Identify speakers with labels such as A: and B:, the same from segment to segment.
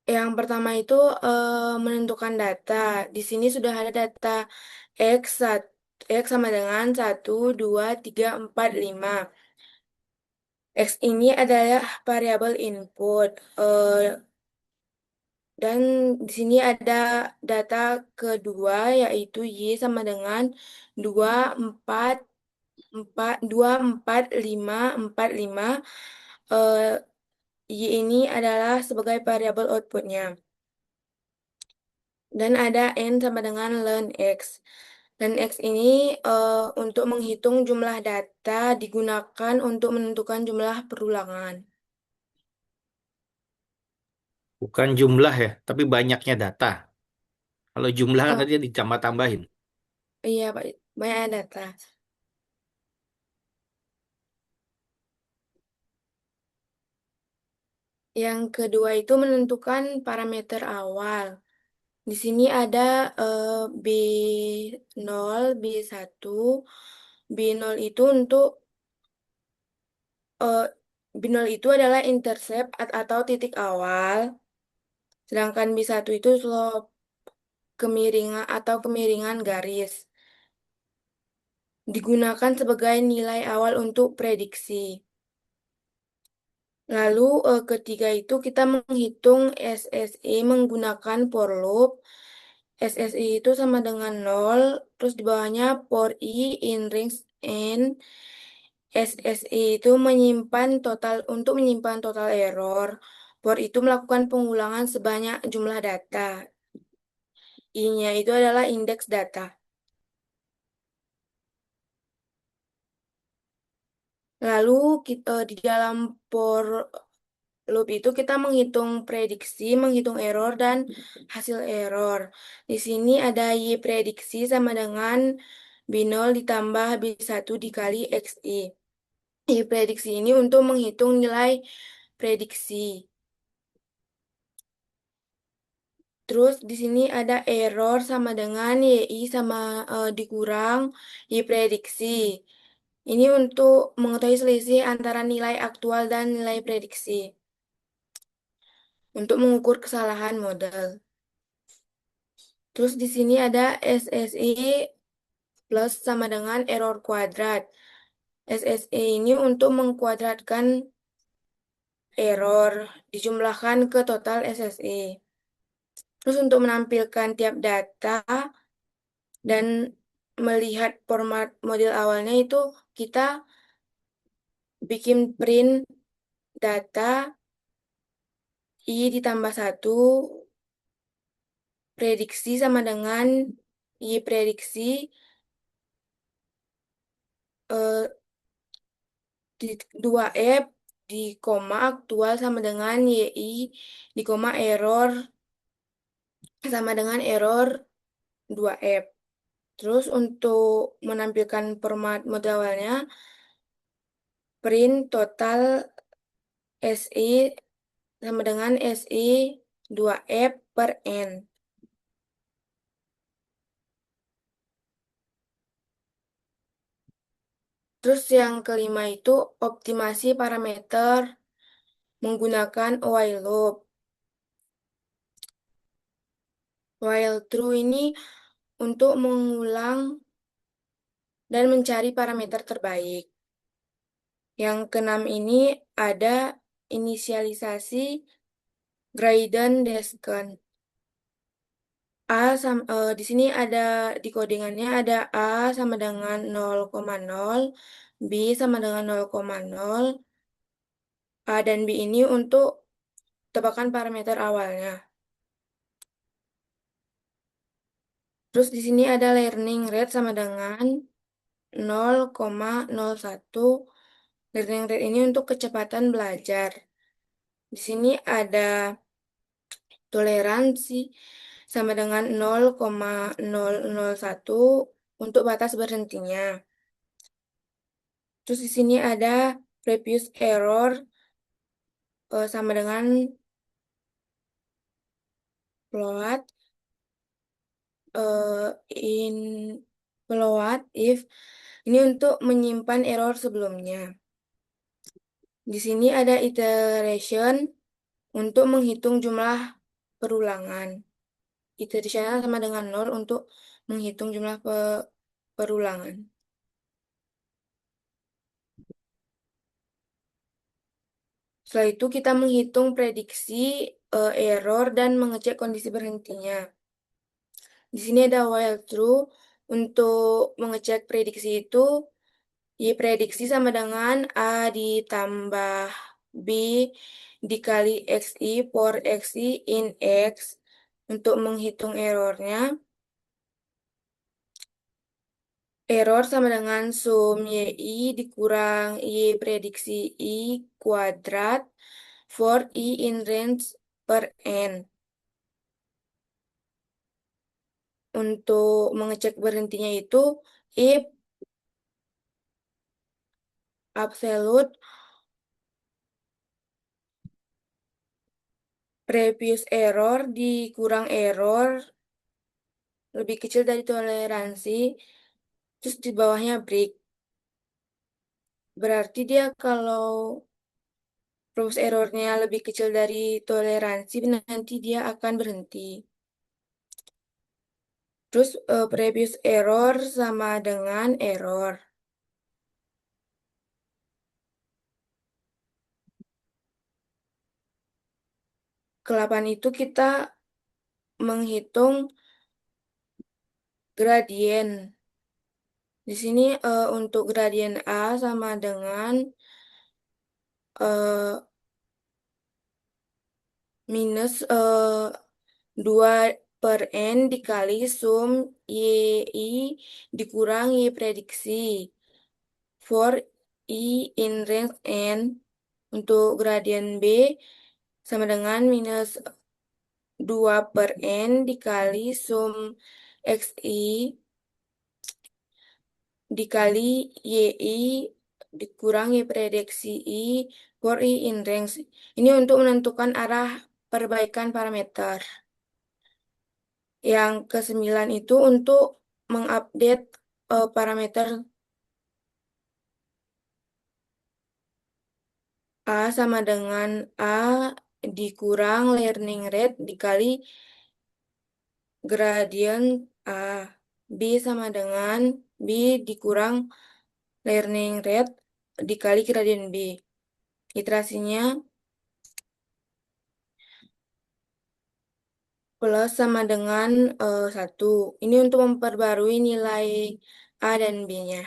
A: Yang pertama itu menentukan data. Di sini sudah ada data X, X sama dengan 1, 2, 3, 4, 5. X ini adalah variabel input. Dan di sini ada data kedua yaitu Y sama dengan 2, 4, 4, 2, 4, 5. Eh, Y ini adalah sebagai variabel outputnya. Dan ada N sama dengan ln X. Dan X ini untuk menghitung jumlah data digunakan untuk menentukan jumlah perulangan.
B: Bukan jumlah ya, tapi banyaknya data. Kalau jumlah kan
A: Oh,
B: tadi ditambah-tambahin.
A: iya, Pak. Banyak data. Yang kedua itu menentukan parameter awal. Di sini ada B0, B1. B0 itu untuk eh, B0 itu adalah intercept atau titik awal. Sedangkan B1 itu slope kemiringan atau kemiringan garis. Digunakan sebagai nilai awal untuk prediksi. Lalu ketiga itu kita menghitung SSI menggunakan for loop. SSI itu sama dengan 0, terus di bawahnya for I in range N. SSI itu menyimpan total error. For itu melakukan pengulangan sebanyak jumlah data. I-nya itu adalah indeks data. Lalu di dalam for loop itu kita menghitung prediksi, menghitung error, dan hasil error. Di sini ada Y prediksi sama dengan B0 ditambah B1 dikali XI. Y prediksi ini untuk menghitung nilai prediksi. Terus di sini ada error sama dengan YI sama dikurang Y prediksi. Ini untuk mengetahui selisih antara nilai aktual dan nilai prediksi. Untuk mengukur kesalahan model. Terus di sini ada SSI plus sama dengan error kuadrat. SSI ini untuk mengkuadratkan error dijumlahkan ke total SSI. Terus untuk menampilkan tiap data dan melihat format model awalnya itu kita bikin print data I ditambah 1 prediksi sama dengan Y prediksi eh, di 2F di koma aktual sama dengan YI di koma error sama dengan error 2F. Terus untuk menampilkan format model awalnya, print total SI sama dengan SI 2F per N. Terus yang kelima itu optimasi parameter menggunakan while loop. While true ini untuk mengulang dan mencari parameter terbaik. Yang keenam ini ada inisialisasi Grayden Descent. Di sini ada di codingannya ada A sama dengan 0,0, B sama dengan 0,0, A dan B ini untuk tebakan parameter awalnya. Terus di sini ada learning rate sama dengan 0,01. Learning rate ini untuk kecepatan belajar. Di sini ada toleransi sama dengan 0,001 untuk batas berhentinya. Terus di sini ada previous error sama dengan float in float if ini untuk menyimpan error sebelumnya. Di sini ada iteration untuk menghitung jumlah perulangan. Iterasinya sama dengan nol untuk menghitung jumlah perulangan. Setelah itu kita menghitung prediksi error dan mengecek kondisi berhentinya. Di sini ada while true. Untuk mengecek prediksi itu, Y prediksi sama dengan A ditambah B dikali XI for XI in X. Untuk menghitung errornya, error sama dengan sum YI dikurang Y prediksi I kuadrat for I in range per N. Untuk mengecek berhentinya itu if absolute previous error dikurang error lebih kecil dari toleransi, terus di bawahnya break. Berarti dia kalau rumus errornya lebih kecil dari toleransi, nanti dia akan berhenti. Terus previous error sama dengan error. Ke-8 itu kita menghitung gradien. Di sini untuk gradien A sama dengan eh, minus 2 per N dikali sum YI dikurang Y prediksi. For I in range N untuk gradien B sama dengan minus 2 per N dikali sum XI dikali YI dikurang Y prediksi I for I in range. Ini untuk menentukan arah perbaikan parameter. Yang ke-9 itu untuk mengupdate parameter A sama dengan A dikurang learning rate dikali gradien A. B sama dengan B dikurang learning rate dikali gradien B. Iterasinya plus sama dengan 1. Ini untuk memperbarui nilai A dan B-nya.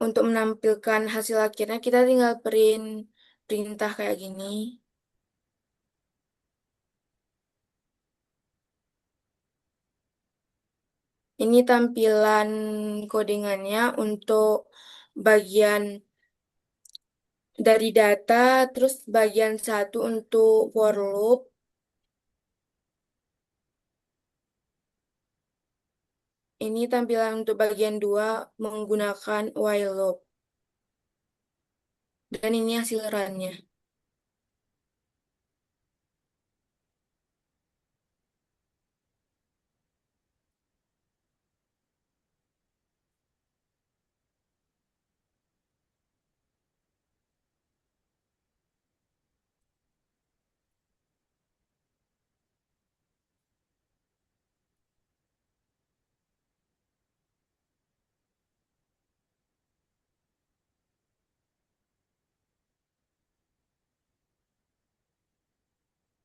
A: Untuk menampilkan hasil akhirnya kita tinggal print perintah kayak gini. Ini tampilan codingannya untuk bagian dari data, terus bagian satu untuk for loop. Ini tampilan untuk bagian 2 menggunakan while loop. Dan ini hasil runnya.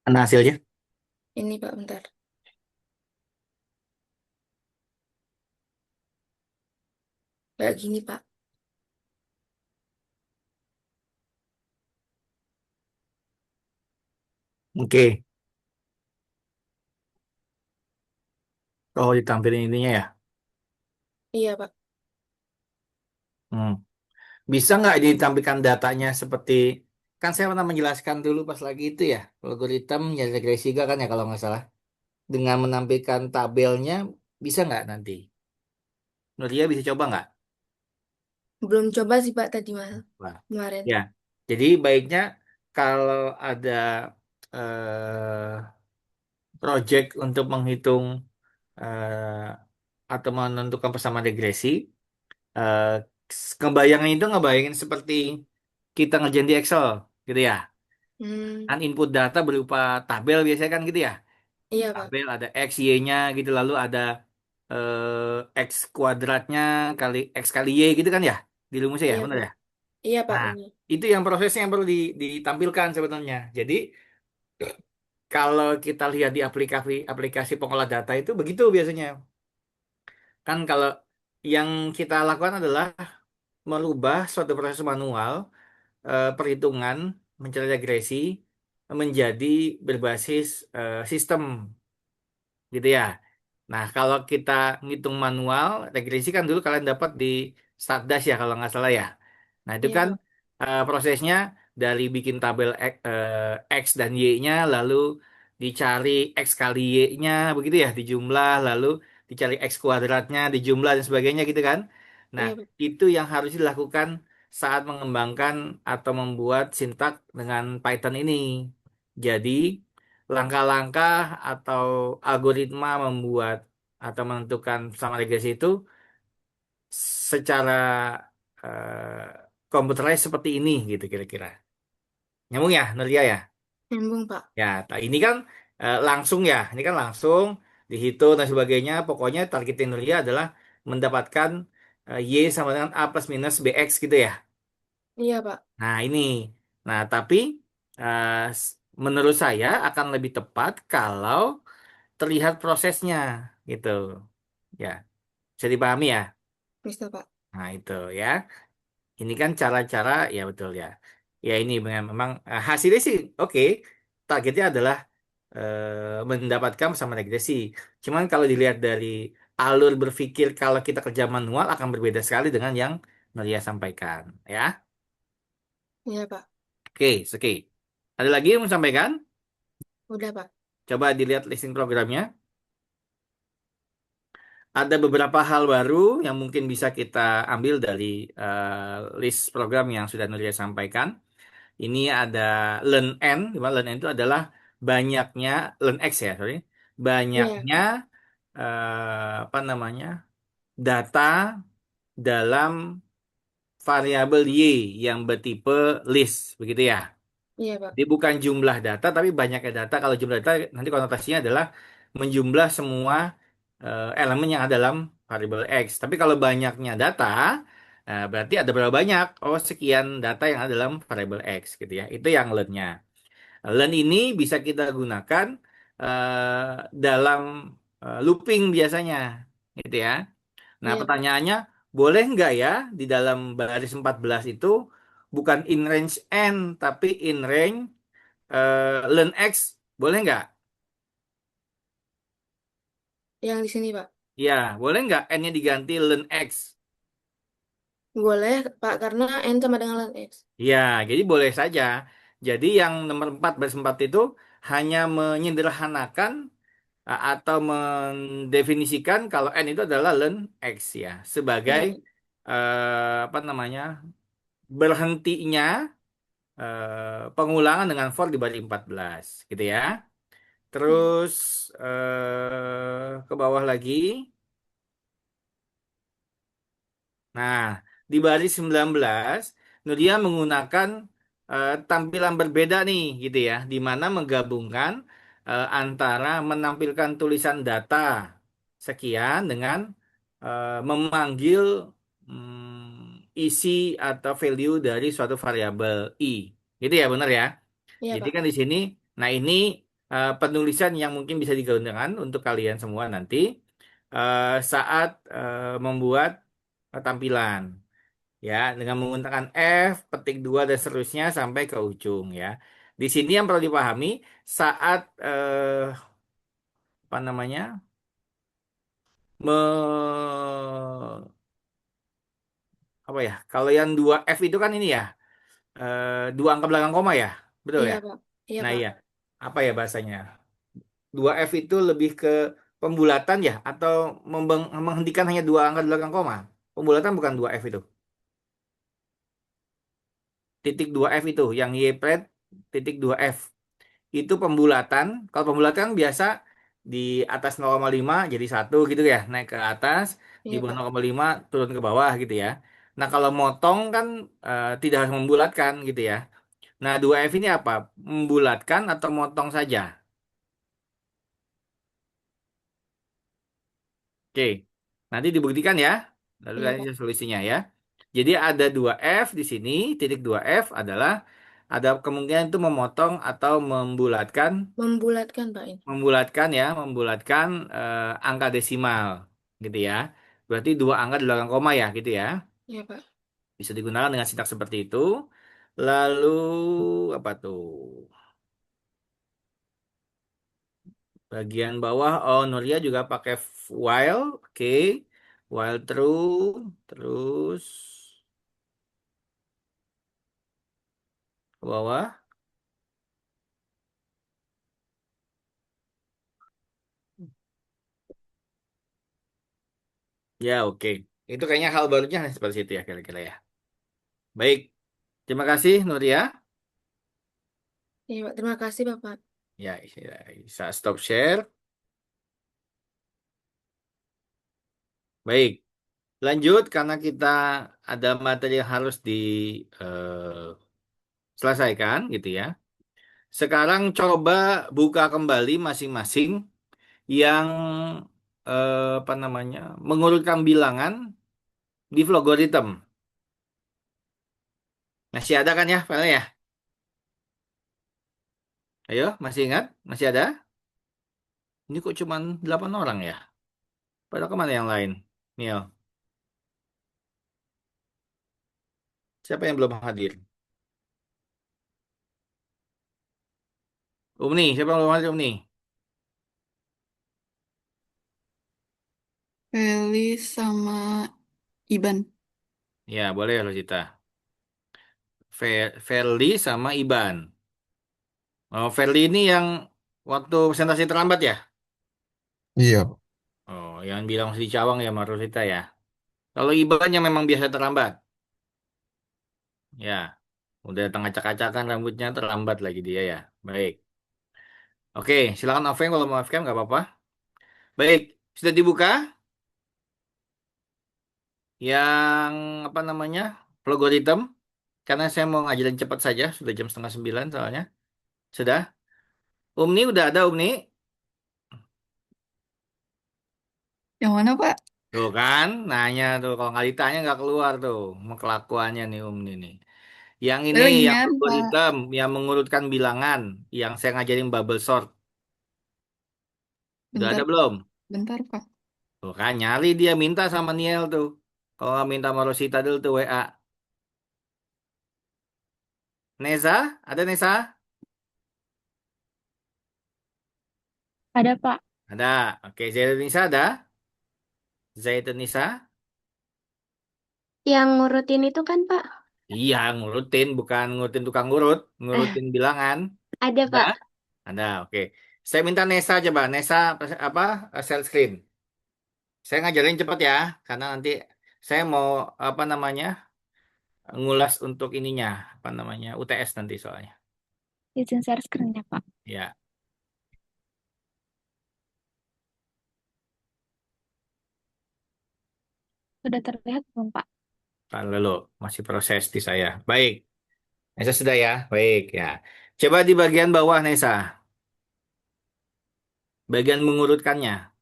B: Mana hasilnya?
A: Ini Pak, bentar. Kayak gini Pak.
B: Oke. Oh, ditampilin ininya ya.
A: Iya Pak.
B: Hmm. Bisa nggak ditampilkan datanya seperti kan saya pernah menjelaskan dulu pas lagi itu ya algoritma ya regresi kan ya kalau nggak salah dengan menampilkan tabelnya bisa nggak nanti? Menurut dia bisa coba nggak?
A: Belum coba sih Pak tadi malam.
B: Wah.
A: Kemarin.
B: Ya, jadi baiknya kalau ada eh, project untuk menghitung atau menentukan persamaan regresi, eh, ngebayangin itu ngebayangin seperti kita ngerjain di Excel, gitu ya.
A: Hmm,
B: Kan input data berupa tabel biasanya kan gitu ya.
A: iya Pak.
B: Tabel ada X, Y-nya gitu, lalu ada X kuadratnya kali X kali Y gitu kan ya, di rumusnya ya,
A: Iya
B: benar
A: Pak.
B: ya?
A: Iya Pak,
B: Nah,
A: benar.
B: itu yang prosesnya yang perlu ditampilkan sebenarnya. Jadi, kalau kita lihat di aplikasi pengolah data itu begitu biasanya. Kan kalau yang kita lakukan adalah merubah suatu proses manual, perhitungan, mencari regresi, menjadi berbasis sistem gitu ya. Nah, kalau kita ngitung manual, regresi kan dulu kalian dapat di Stardust ya kalau nggak salah ya. Nah, itu
A: Iya
B: kan
A: Pak.
B: prosesnya dari bikin tabel X dan Y-nya, lalu dicari X kali Y-nya, begitu ya, dijumlah, lalu dicari X kuadratnya, dijumlah, dan sebagainya gitu kan. Nah,
A: Iya Pak.
B: itu yang harus dilakukan saat mengembangkan atau membuat sintak dengan Python ini. Jadi, langkah-langkah atau algoritma membuat atau menentukan sama regresi itu secara komputerized seperti ini gitu kira-kira. Nyambung ya, Nuria ya?
A: Nyambung Pak.
B: Ya, nah ini kan langsung ya, ini kan langsung dihitung dan sebagainya. Pokoknya target Nuria adalah mendapatkan Y sama dengan A plus minus BX gitu ya.
A: Iya Pak.
B: Nah ini, nah tapi eh, s- menurut saya akan lebih tepat kalau terlihat prosesnya gitu. Ya, bisa dipahami ya.
A: Bisa Pak.
B: Nah, itu ya. Ini kan cara-cara ya betul ya. Ya ini memang hasilnya sih oke. Targetnya adalah mendapatkan sama regresi. Cuman kalau dilihat dari alur berpikir kalau kita kerja manual akan berbeda sekali dengan yang Maria sampaikan ya.
A: Iya Pak.
B: Oke. Ada lagi yang mau sampaikan?
A: Udah Pak.
B: Coba dilihat listing programnya. Ada beberapa hal baru yang mungkin bisa kita ambil dari list program yang sudah Nuria sampaikan. Ini ada learn N, di mana learn N itu adalah banyaknya, learn X ya, sorry,
A: Iya.
B: banyaknya apa namanya data dalam variabel Y yang bertipe list, begitu ya.
A: Iya Pak.
B: Jadi bukan jumlah data, tapi banyaknya data. Kalau jumlah data nanti konotasinya adalah menjumlah semua elemen yang ada dalam variabel X. Tapi kalau banyaknya data, berarti ada berapa banyak? Oh, sekian data yang ada dalam variabel X, gitu ya. Itu yang learn-nya. Learn ini bisa kita gunakan dalam looping biasanya, gitu ya. Nah,
A: Iya Pak.
B: pertanyaannya, boleh nggak ya di dalam baris 14 itu bukan in range N, tapi in range learn X, boleh nggak?
A: Yang di sini Pak.
B: Ya, boleh nggak N-nya diganti learn X?
A: Boleh Pak, karena N sama dengan len X.
B: Ya, jadi boleh saja. Jadi yang nomor 4 baris 4 itu hanya menyederhanakan atau mendefinisikan kalau N itu adalah learn X ya, sebagai
A: Iya Pak.
B: apa namanya, berhentinya pengulangan dengan for di baris 14 gitu ya.
A: Iya.
B: Terus ke bawah lagi. Nah, di baris 19, Nuria menggunakan tampilan berbeda nih, gitu ya, di mana menggabungkan antara menampilkan tulisan data sekian dengan memanggil isi atau value dari suatu variabel i. Gitu ya, benar ya?
A: Iya
B: Jadi
A: Pak.
B: kan di sini, nah ini penulisan yang mungkin bisa digunakan untuk kalian semua nanti saat membuat tampilan ya dengan menggunakan F, petik 2 dan seterusnya sampai ke ujung ya. Di sini yang perlu dipahami saat apa namanya me apa ya? Kalau yang 2 F itu kan ini ya, dua angka belakang koma ya, betul
A: Iya
B: ya?
A: Pak. Iya
B: Nah
A: Pak.
B: iya, apa ya bahasanya? 2F itu lebih ke pembulatan ya, atau menghentikan hanya dua angka belakang koma. Pembulatan bukan 2F itu. Titik 2F itu, yang Y pret titik 2F. Itu pembulatan. Kalau pembulatan kan biasa di atas 0,5 jadi satu gitu ya, naik ke atas, di
A: Iya
B: bawah
A: Pak.
B: 0,5 turun ke bawah gitu ya. Nah, kalau motong kan tidak harus membulatkan gitu ya. Nah, 2F ini apa? Membulatkan atau motong saja? Oke, nanti dibuktikan ya. Lalu
A: Iya, Pak.
B: lanjut solusinya ya. Jadi ada 2F di sini, titik 2F adalah ada kemungkinan itu memotong atau membulatkan,
A: Membulatkan, Pak, ini.
B: membulatkan angka desimal gitu ya. Berarti dua angka di belakang koma ya gitu ya.
A: Iya, Pak.
B: Bisa digunakan dengan sintaks seperti itu. Lalu apa tuh? Bagian bawah, oh Nuria juga pakai while, oke. While true, terus ke bawah. Ya, oke. Itu kayaknya hal barunya seperti itu ya kira-kira ya. Baik, terima kasih Nuria.
A: Iya, Pak. Terima kasih, Bapak.
B: Ya, bisa stop share. Baik, lanjut karena kita ada materi yang harus diselesaikan gitu ya. Sekarang coba buka kembali masing-masing yang apa namanya mengurutkan bilangan di logaritm. Masih ada kan ya filenya ya? Ayo, masih ingat? Masih ada? Ini kok cuma 8 orang ya? Padahal kemana yang lain? Niel, siapa yang belum hadir? Umni, siapa yang belum hadir Umni?
C: Feli sama Iban.
B: Ya, boleh Rosita. Ferli sama Iban. Oh, Ferli ini yang waktu presentasi terlambat ya?
D: Iya,
B: Oh, yang bilang masih di Cawang ya sama Rosita ya. Kalau Iban yang memang biasa terlambat. Ya, udah tengah acak-acakan rambutnya terlambat lagi dia ya. Baik. Oke, silakan offline kalau mau offline nggak apa-apa. Baik, sudah dibuka yang apa namanya logaritm. Karena saya mau ngajarin cepat saja, sudah jam setengah 9 soalnya. Sudah? Umni udah ada Umni?
C: Yang mana, Pak?
B: Tuh kan, nanya tuh. Kalau nggak ditanya nggak keluar tuh. Mau kelakuannya nih Umni nih. Yang ini,
C: Saya lagi
B: yang
C: nyantai.
B: logaritm, yang mengurutkan bilangan. Yang saya ngajarin bubble sort. Udah
C: Bentar,
B: ada belum?
C: bentar, Pak.
B: Tuh kan, nyari dia minta sama Niel tuh. Kalau nggak minta sama Rosita dulu tuh WA. Neza? Ada Neza?
E: Ada Pak,
B: Ada. Oke, Zaitun Nisa ada? Zaitun Nisa?
E: yang ngurutin itu kan Pak?
B: Iya, ngurutin. Bukan ngurutin tukang ngurut.
E: Eh,
B: Ngurutin bilangan.
E: ada
B: Ada?
E: Pak.
B: Ada, oke. Saya minta Nesa coba. Nesa, apa? Share screen. Saya ngajarin cepat ya. Karena nanti saya mau, apa namanya, ngulas untuk ininya. Apa namanya, UTS nanti soalnya.
E: Izin share screen-nya Pak.
B: Ya,
E: Sudah terlihat belum Pak?
B: lalu masih proses di saya. Baik. Nesa sudah ya? Baik, ya. Coba di bagian bawah, Nesa. Bagian mengurutkannya.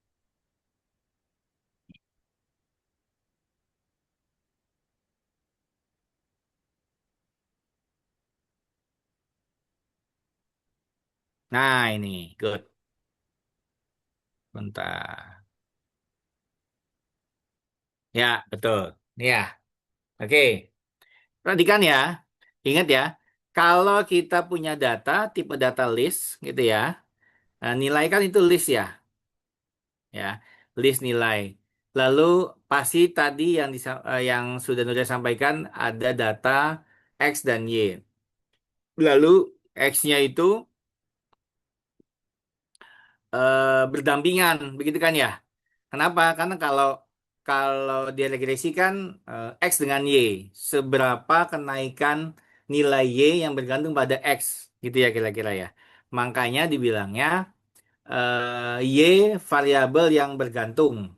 B: Nah, ini. Good. Bentar. Ya, betul. Ini ya. Oke. Perhatikan ya. Ingat ya. Kalau kita punya data, tipe data list, gitu ya. Nah, nilai kan itu list ya. Ya. List nilai. Lalu pasti tadi yang sudah Nuria sampaikan ada data X dan Y. Lalu X-nya itu berdampingan, begitu kan ya? Kenapa? Karena kalau kalau dia regresi kan X dengan Y. Seberapa kenaikan nilai Y yang bergantung pada X. Gitu ya kira-kira ya. Makanya dibilangnya Y variabel yang bergantung.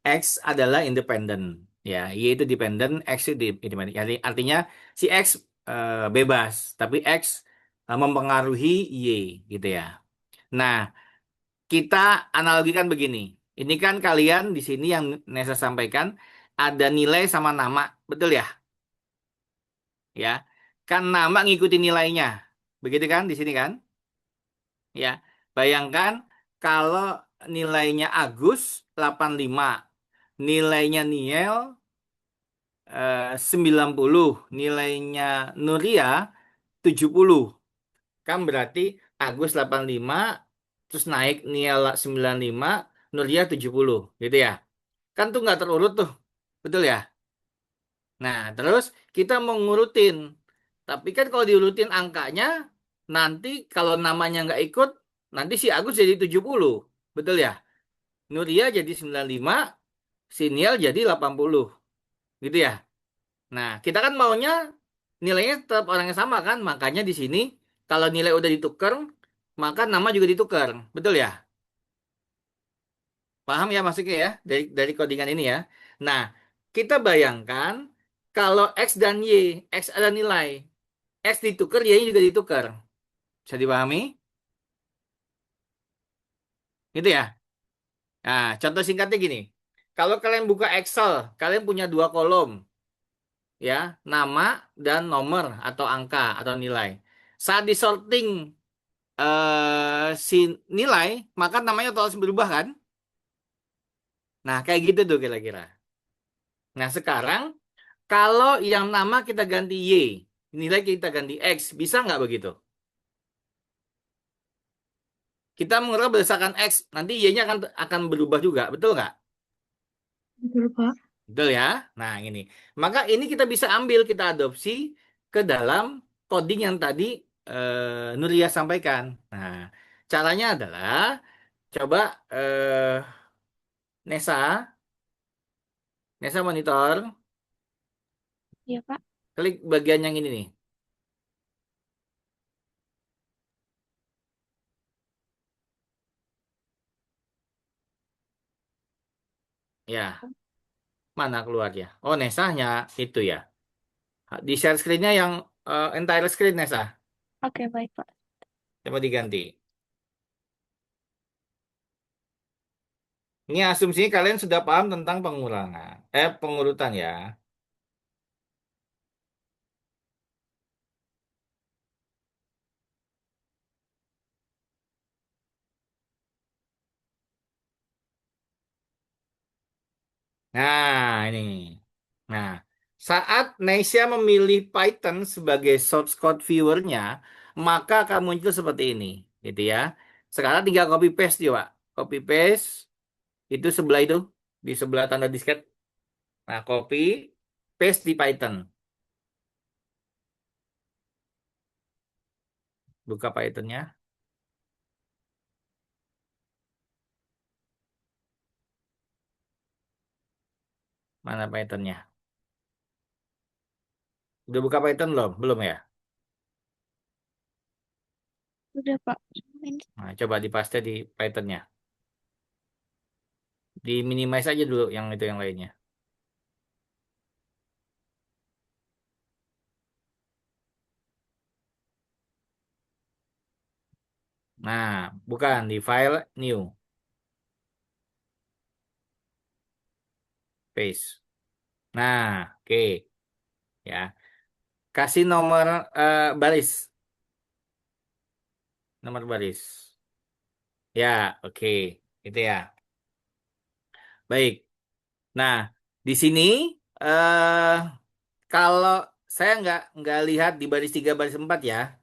B: X adalah independen. Ya, Y itu dependent, X itu independent. Artinya si X bebas, tapi X mempengaruhi Y gitu ya. Nah, kita analogikan begini. Ini kan kalian di sini yang Nesa sampaikan ada nilai sama nama, betul ya? Ya, kan nama ngikutin nilainya. Begitu kan di sini kan? Ya, bayangkan kalau nilainya Agus 85, nilainya Niel 90, nilainya Nuria 70. Kan berarti Agus 85, terus naik Niel 95, Nuria 70, gitu ya. Kan tuh nggak terurut tuh, betul ya? Nah, terus kita mau ngurutin. Tapi kan kalau diurutin angkanya, nanti kalau namanya nggak ikut, nanti si Agus jadi 70, betul ya? Nuria jadi 95, si Niel jadi 80, gitu ya. Nah, kita kan maunya nilainya tetap orang yang sama kan? Makanya di sini kalau nilai udah ditukar, maka nama juga ditukar. Betul ya? Paham ya maksudnya ya dari codingan ini ya. Nah, kita bayangkan kalau X dan Y, X ada nilai, X ditukar, Y juga ditukar. Bisa dipahami? Gitu ya. Nah, contoh singkatnya gini. Kalau kalian buka Excel, kalian punya dua kolom, ya, nama dan nomor atau angka atau nilai. Saat disorting si nilai, maka namanya otomatis berubah kan? Nah, kayak gitu tuh kira-kira. Nah, sekarang kalau yang nama kita ganti Y, nilai kita ganti X, bisa nggak begitu? Kita mengukur berdasarkan X, nanti Y-nya akan berubah juga, betul nggak?
E: Betul, Pak.
B: Betul ya? Nah, ini. Maka ini kita bisa ambil, kita adopsi ke dalam coding yang tadi Nuria sampaikan. Nah, caranya adalah, coba Nesa, Nesa monitor,
E: Iya, Pak.
B: klik bagian yang ini nih. Ya, mana keluarnya? Oh, Nesanya itu ya. Di share screen-nya yang entire screen, Nesa.
E: Oke, baik, Pak.
B: Coba diganti. Ini asumsinya kalian sudah paham tentang pengurangan. Pengurutan ya. Nah, ini. Nah, saat Nesya memilih Python sebagai source code viewer-nya, maka akan muncul seperti ini, gitu ya. Sekarang tinggal copy paste coba. Copy paste itu sebelah itu, di sebelah tanda disket. Nah, copy paste di Python. Buka Python-nya. Mana Python-nya? Udah buka Python belum? Belum ya?
E: Udah, Pak. Ini
B: Nah, coba dipaste di Python-nya. Di minimize aja dulu yang itu yang lainnya. Nah, bukan di file new, paste. Nah, oke ya. Kasih nomor baris, nomor baris. Ya, oke. Itu ya. Baik. Nah, di sini eh kalau saya nggak lihat di baris 3 baris 4 ya.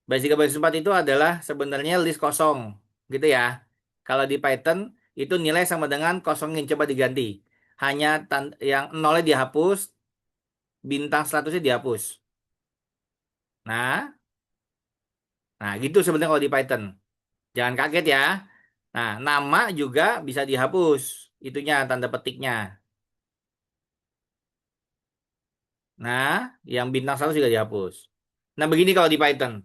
B: Baris 3 baris 4 itu adalah sebenarnya list kosong, gitu ya. Kalau di Python itu nilai sama dengan kosongin, coba diganti. Hanya yang nolnya dihapus, bintang statusnya dihapus. Nah, nah gitu sebenarnya kalau di Python. Jangan kaget ya. Nah, nama juga bisa dihapus. Itunya tanda petiknya. Nah, yang bintang status juga dihapus. Nah, begini kalau di Python.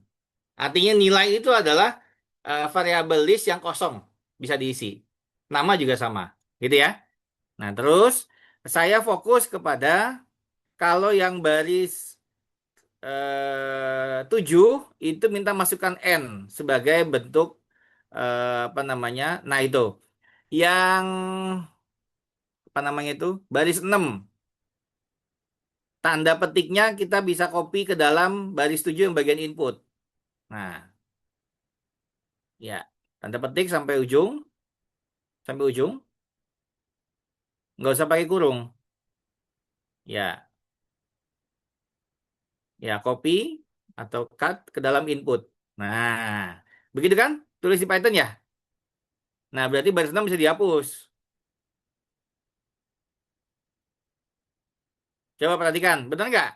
B: Artinya nilai itu adalah variabel list yang kosong. Bisa diisi. Nama juga sama. Gitu ya. Nah, terus Saya fokus kepada kalau yang baris 7 itu minta masukkan N sebagai bentuk apa namanya? Nah, itu. Yang apa namanya itu? Baris 6. Tanda petiknya kita bisa copy ke dalam baris 7 yang bagian input. Nah, ya. Tanda petik sampai ujung. Nggak usah pakai kurung. Ya, ya copy atau cut ke dalam input. Nah, begitu kan? Tulis di Python ya. Nah, berarti baris 6 bisa dihapus. Coba perhatikan, benar nggak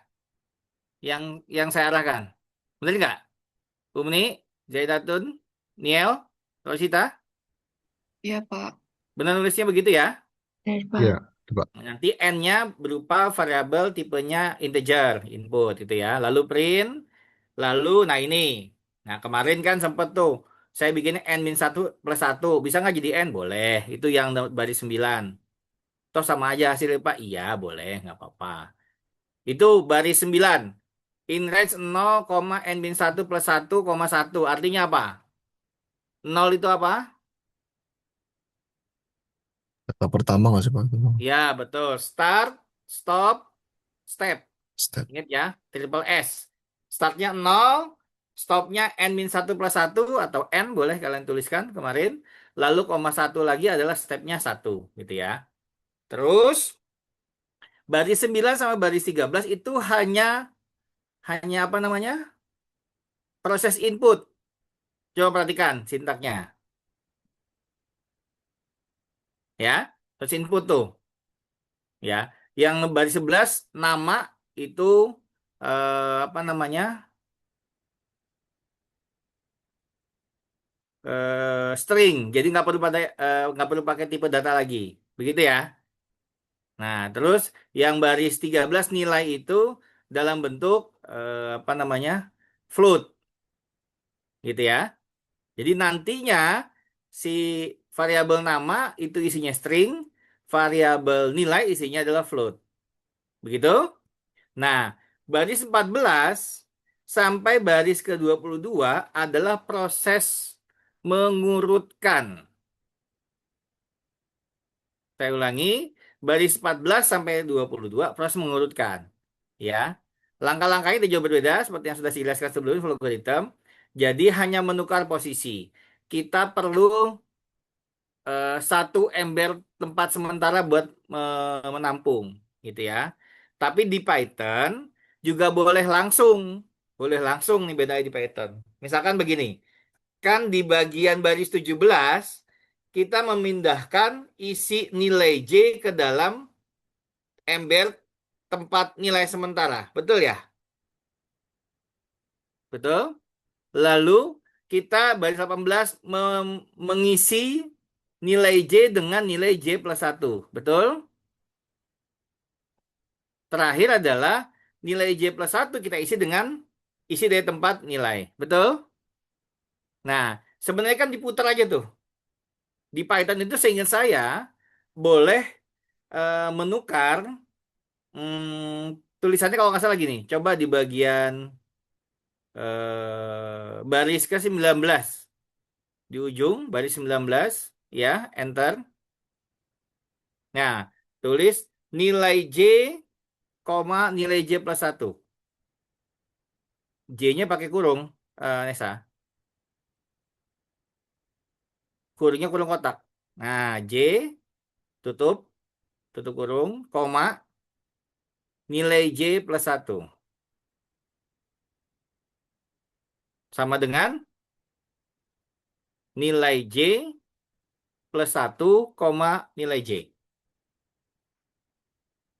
B: yang saya arahkan? Benar nggak? Umni, Zaidatun, Niel, Rosita,
C: Iya, Pak.
B: benar nulisnya begitu ya?
E: Benar,
D: Iya,
E: Pak.
D: coba.
B: Nanti N-nya berupa variabel tipenya integer, input gitu ya. Lalu print, lalu, nah ini. Nah, kemarin kan sempat tuh, saya bikin N-1 + 1. Bisa nggak jadi N? Boleh. Itu yang baris 9. Toh sama aja hasilnya, Pak. Iya, boleh. Nggak apa-apa. Itu baris 9. In range 0, N-1 + 1, 1. Artinya apa? 0 itu apa?
D: Kata pertama nggak sih Pak?
B: Ya, betul. Start, stop, step.
D: Step.
B: Ingat ya, triple S. Startnya 0, stopnya N-1 + 1 atau N boleh kalian tuliskan kemarin. Lalu koma 1 lagi adalah stepnya 1 gitu ya. Terus baris 9 sama baris 13 itu hanya apa namanya? Proses input. Coba perhatikan sintaknya ya. Proses input tuh ya. Yang baris 11 nama itu apa namanya? String. Jadi nggak perlu pakai tipe data lagi. Begitu ya. Nah, terus yang baris 13 nilai itu dalam bentuk apa namanya? Float gitu ya. Jadi nantinya si variabel nama itu isinya string, variabel nilai isinya adalah float. Begitu? Nah, baris 14 sampai baris ke-22 adalah proses mengurutkan. Saya ulangi, baris 14 sampai 22 proses mengurutkan. Ya. Langkah-langkahnya tidak jauh berbeda seperti yang sudah saya jelaskan sebelumnya algoritma. Jadi hanya menukar posisi. Kita perlu satu ember tempat sementara buat menampung, gitu ya. Tapi di Python juga boleh langsung nih bedanya di Python. Misalkan begini, kan di bagian baris 17 kita memindahkan isi nilai J ke dalam ember tempat nilai sementara. Betul ya? Betul? Lalu kita baris 18 mengisi nilai J dengan nilai J + 1. Betul? Terakhir adalah nilai J + 1 kita isi dengan isi dari tempat nilai. Betul? Nah, sebenarnya kan diputar aja tuh. Di Python itu seingat saya boleh menukar tulisannya kalau nggak salah gini. Coba di bagian baris ke-19. Di ujung baris 19 ya, enter. Nah, tulis nilai J, nilai J + 1. J-nya pakai kurung, Nesa. Kurungnya kurung kotak. Nah, J, tutup, tutup kurung, koma, nilai J + 1. Sama dengan nilai J + 1, nilai J.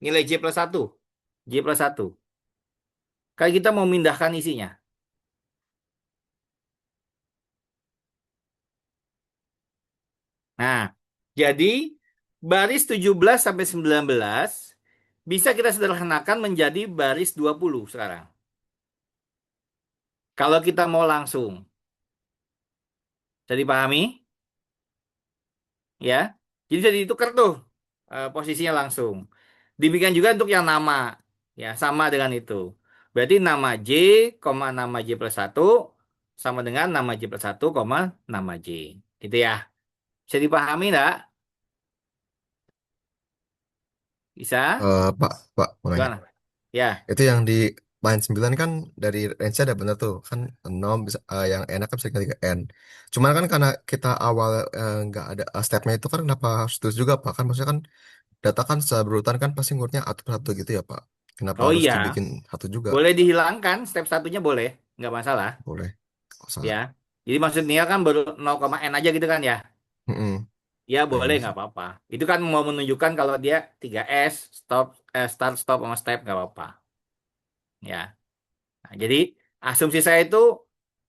B: Nilai J + 1. J + 1. Kayak kita mau mindahkan isinya. Nah, jadi baris 17 sampai 19 bisa kita sederhanakan menjadi baris 20 sekarang. Kalau kita mau langsung. Jadi pahami? Ya. Jadi ditukar tuh posisinya langsung. Demikian juga untuk yang nama. Ya, sama dengan itu. Berarti nama J, nama J plus satu sama dengan nama J plus satu, nama J. Gitu ya. Bisa dipahami enggak? Bisa?
D: Pak, mau nanya.
B: Gimana? Ya.
D: Itu yang di line 9 kan dari range ada bener tuh. Kan 0 bisa, yang enak kan bisa dikali ke N. Cuman kan karena kita awal nggak ada stepnya itu kan kenapa harus terus juga Pak? Kan maksudnya kan data kan secara berurutan kan pasti ngurutnya satu persatu gitu ya Pak. Kenapa
B: Oh
D: harus
B: iya,
D: dibikin satu juga?
B: boleh dihilangkan. Step satunya boleh. Nggak masalah.
D: Boleh. Kalau
B: Ya.
D: salah.
B: Jadi maksudnya kan baru 0, n aja gitu kan ya.
D: Mm-mm.
B: Ya
D: Nah
B: boleh
D: ini
B: nggak
D: sih.
B: apa-apa. Itu kan mau menunjukkan kalau dia 3S, start, stop, sama step nggak apa-apa. Ya. Nah, jadi asumsi saya itu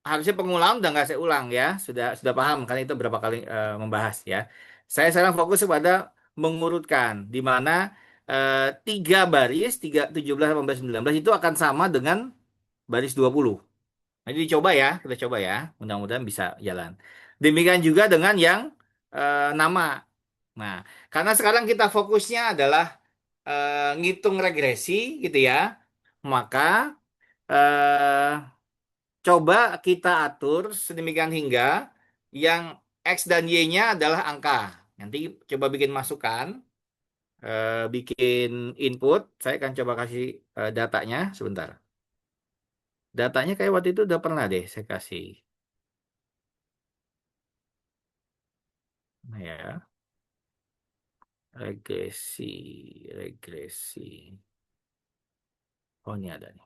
B: harusnya pengulangan udah nggak saya ulang ya. Sudah paham kan itu berapa kali membahas ya. Saya sekarang fokus kepada mengurutkan di mana tiga baris, 3, 17, 18, 19 itu akan sama dengan baris 20. Jadi dicoba ya, kita coba ya. Mudah-mudahan bisa jalan. Demikian juga dengan yang nama. Nah, karena sekarang kita fokusnya adalah ngitung regresi gitu ya, maka eh, coba kita atur sedemikian hingga yang X dan Y-nya adalah angka. Nanti coba bikin masukan, bikin input. Saya akan coba kasih datanya sebentar. Datanya kayak waktu itu udah pernah deh saya kasih. Nah, ya, regresi, regresi. Oh, ini ada nih.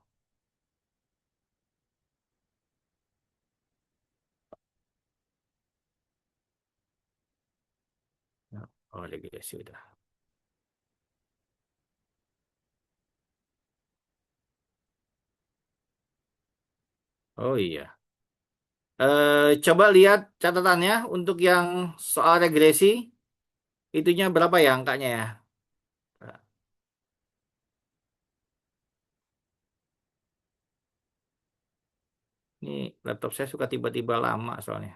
B: Oh, regresi udah. Oh iya. Coba lihat catatannya untuk yang soal regresi. Itunya berapa ya angkanya ya? Ini laptop saya suka tiba-tiba lama soalnya.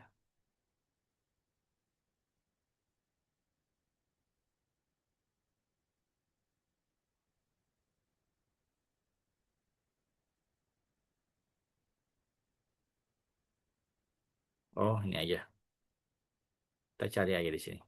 B: Oh, ini aja. Kita cari aja di sini.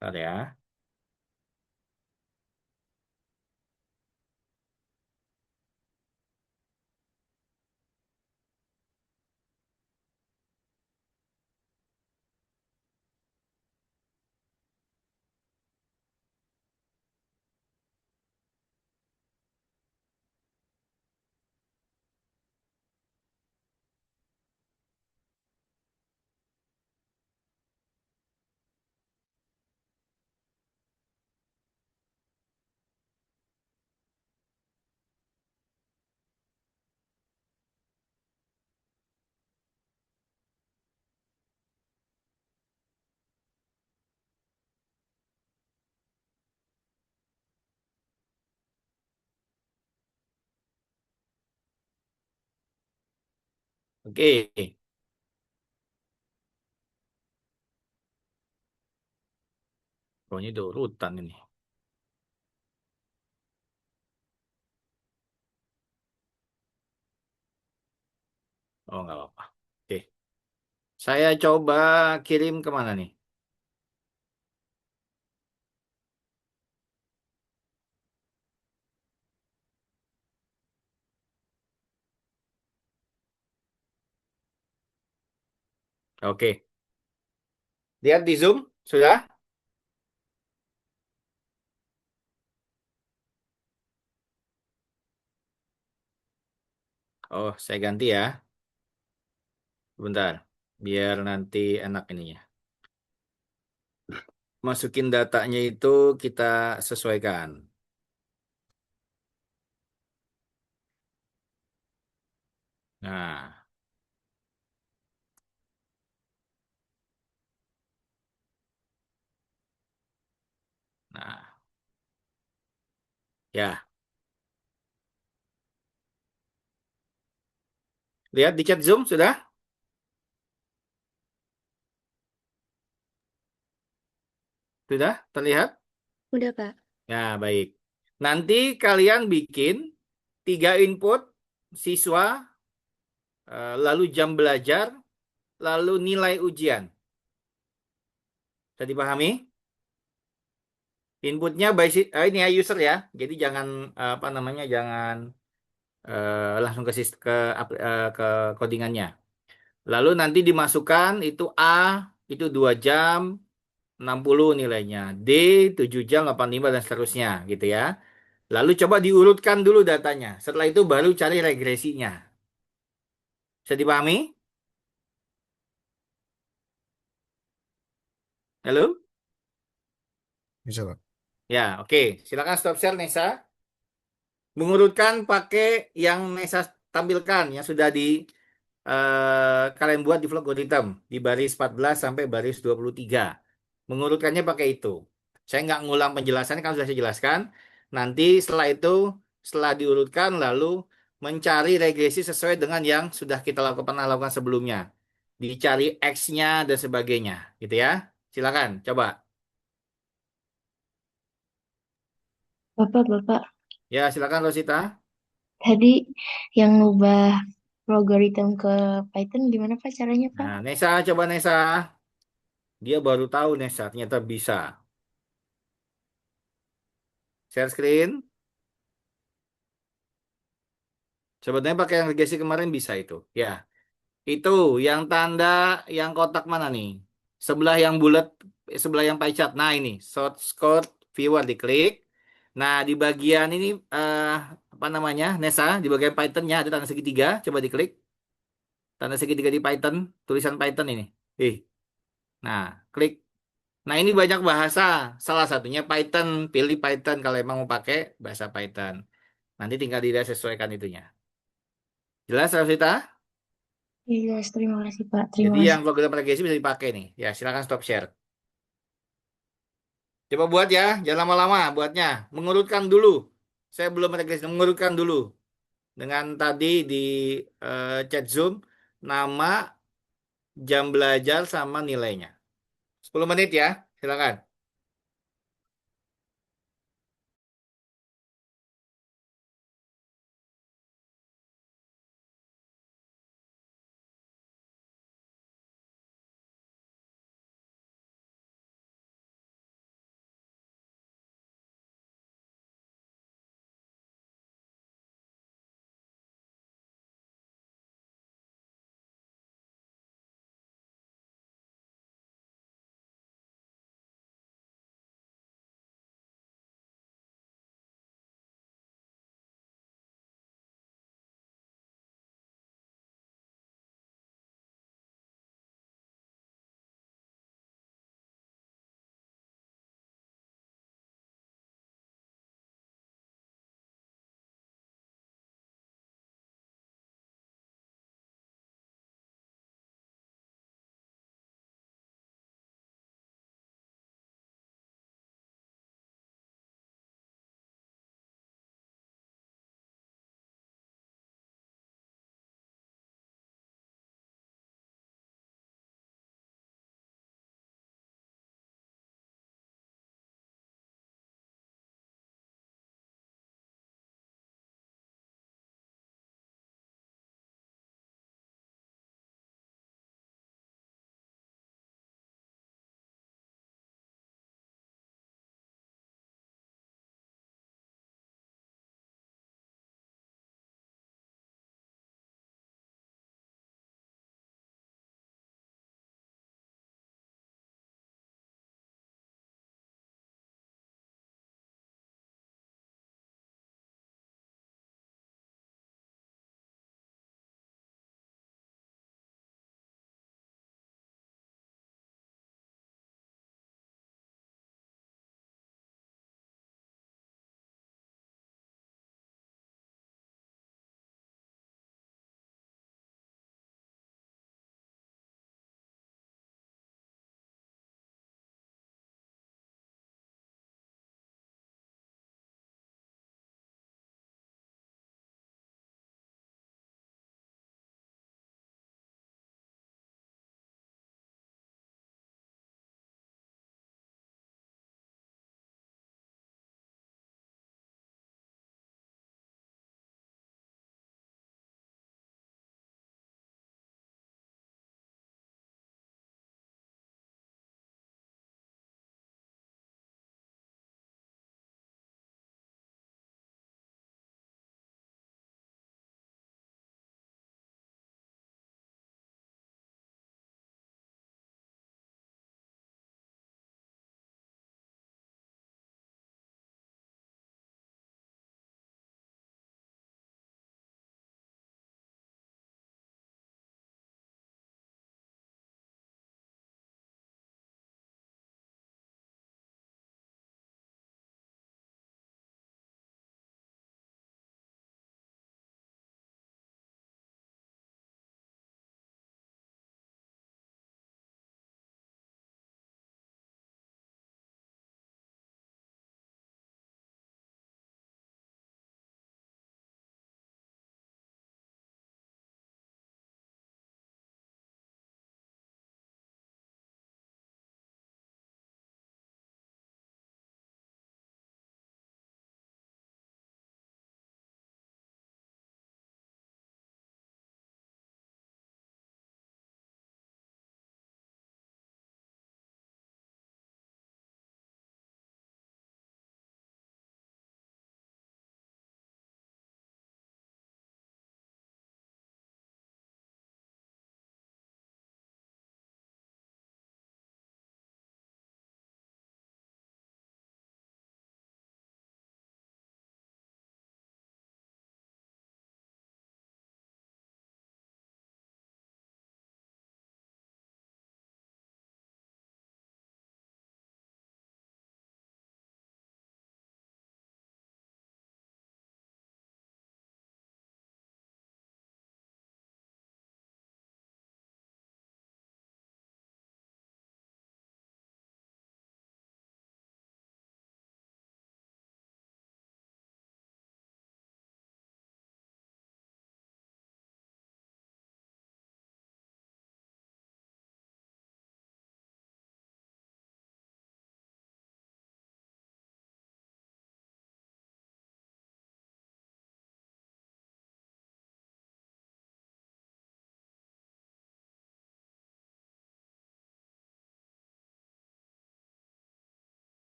B: Bentar ya. Oke. Oh, ini udah urutan ini. Oh, nggak apa-apa. Oke. Saya coba kirim kemana nih? Oke. Lihat di Zoom. Sudah? Oh, saya ganti ya. Bentar. Biar nanti enak ininya. Masukin datanya itu kita sesuaikan. Nah, Nah, ya. Lihat di chat Zoom sudah? Sudah terlihat?
E: Udah, Pak.
B: Ya, baik. Nanti kalian bikin 3 input siswa, lalu jam belajar, lalu nilai ujian. Bisa dipahami? Inputnya ini ya user ya. Jadi jangan apa namanya, jangan langsung ke codingannya. Lalu nanti dimasukkan itu A itu 2 jam 60 nilainya, D 7 jam 85 dan seterusnya gitu ya. Lalu coba diurutkan dulu datanya. Setelah itu baru cari regresinya. Bisa dipahami? Halo?
D: Bisa, Pak.
B: Ya, oke. Silakan stop share Nesa. Mengurutkan pakai yang Nesa tampilkan yang sudah kalian buat di Vlogoritem di baris 14 sampai baris 23. Mengurutkannya pakai itu. Saya nggak ngulang penjelasannya kan sudah saya jelaskan. Nanti setelah itu, setelah diurutkan lalu mencari regresi sesuai dengan yang sudah kita pernah lakukan sebelumnya. Dicari X-nya dan sebagainya, gitu ya. Silakan, coba.
E: Bapak,
B: Ya, silakan Rosita.
E: tadi yang ngubah logaritma ke Python gimana Pak caranya, Pak?
B: Nah, Nesa, coba Nesa. Dia baru tahu Nesa, ternyata bisa. Share screen. Sebetulnya pakai yang regresi kemarin bisa itu. Ya, itu yang tanda yang kotak mana nih? Sebelah yang bulat, sebelah yang pie chart. Nah ini, short score viewer diklik. Nah di bagian ini apa namanya, Nesa, di bagian Python-nya ada tanda segitiga. Coba diklik. Tanda segitiga di Python, tulisan Python ini. Nah klik. Nah ini banyak bahasa. Salah satunya Python. Pilih Python kalau emang mau pakai bahasa Python. Nanti tinggal dilihat sesuaikan itunya. Jelas, Rafita?
E: Iya, terima kasih Pak. Terima
B: Jadi yang
E: kasih.
B: program regressi bisa dipakai nih. Ya, silakan stop share. Coba buat ya, jangan lama-lama buatnya. Mengurutkan dulu. Saya belum regresi, mengurutkan dulu. Dengan tadi di chat Zoom, nama, jam belajar, sama nilainya. 10 menit ya, silakan.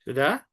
B: Sudah?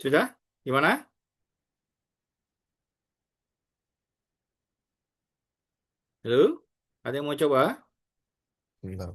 B: Sudah? Gimana? Halo? Ada yang mau coba?
D: Bentar.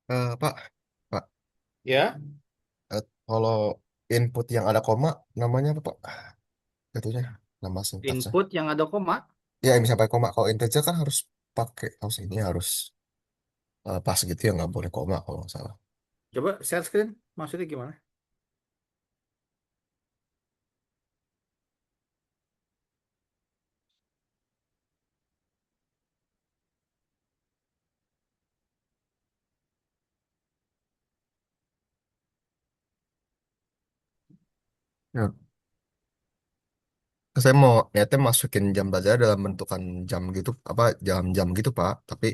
D: Pak, Pak,
B: Ya,
D: kalau input yang ada koma namanya apa Pak? Itunya nama sintaksnya.
B: input yang ada koma.
D: Ya, yang bisa pakai koma. Kalau integer kan harus pakai, harus ini harus pas gitu ya, nggak boleh koma kalau nggak salah.
B: Coba share screen. Maksudnya gimana?
D: Ya. Saya mau niatnya masukin jam belajar dalam bentukan jam gitu, apa jam-jam gitu Pak. Tapi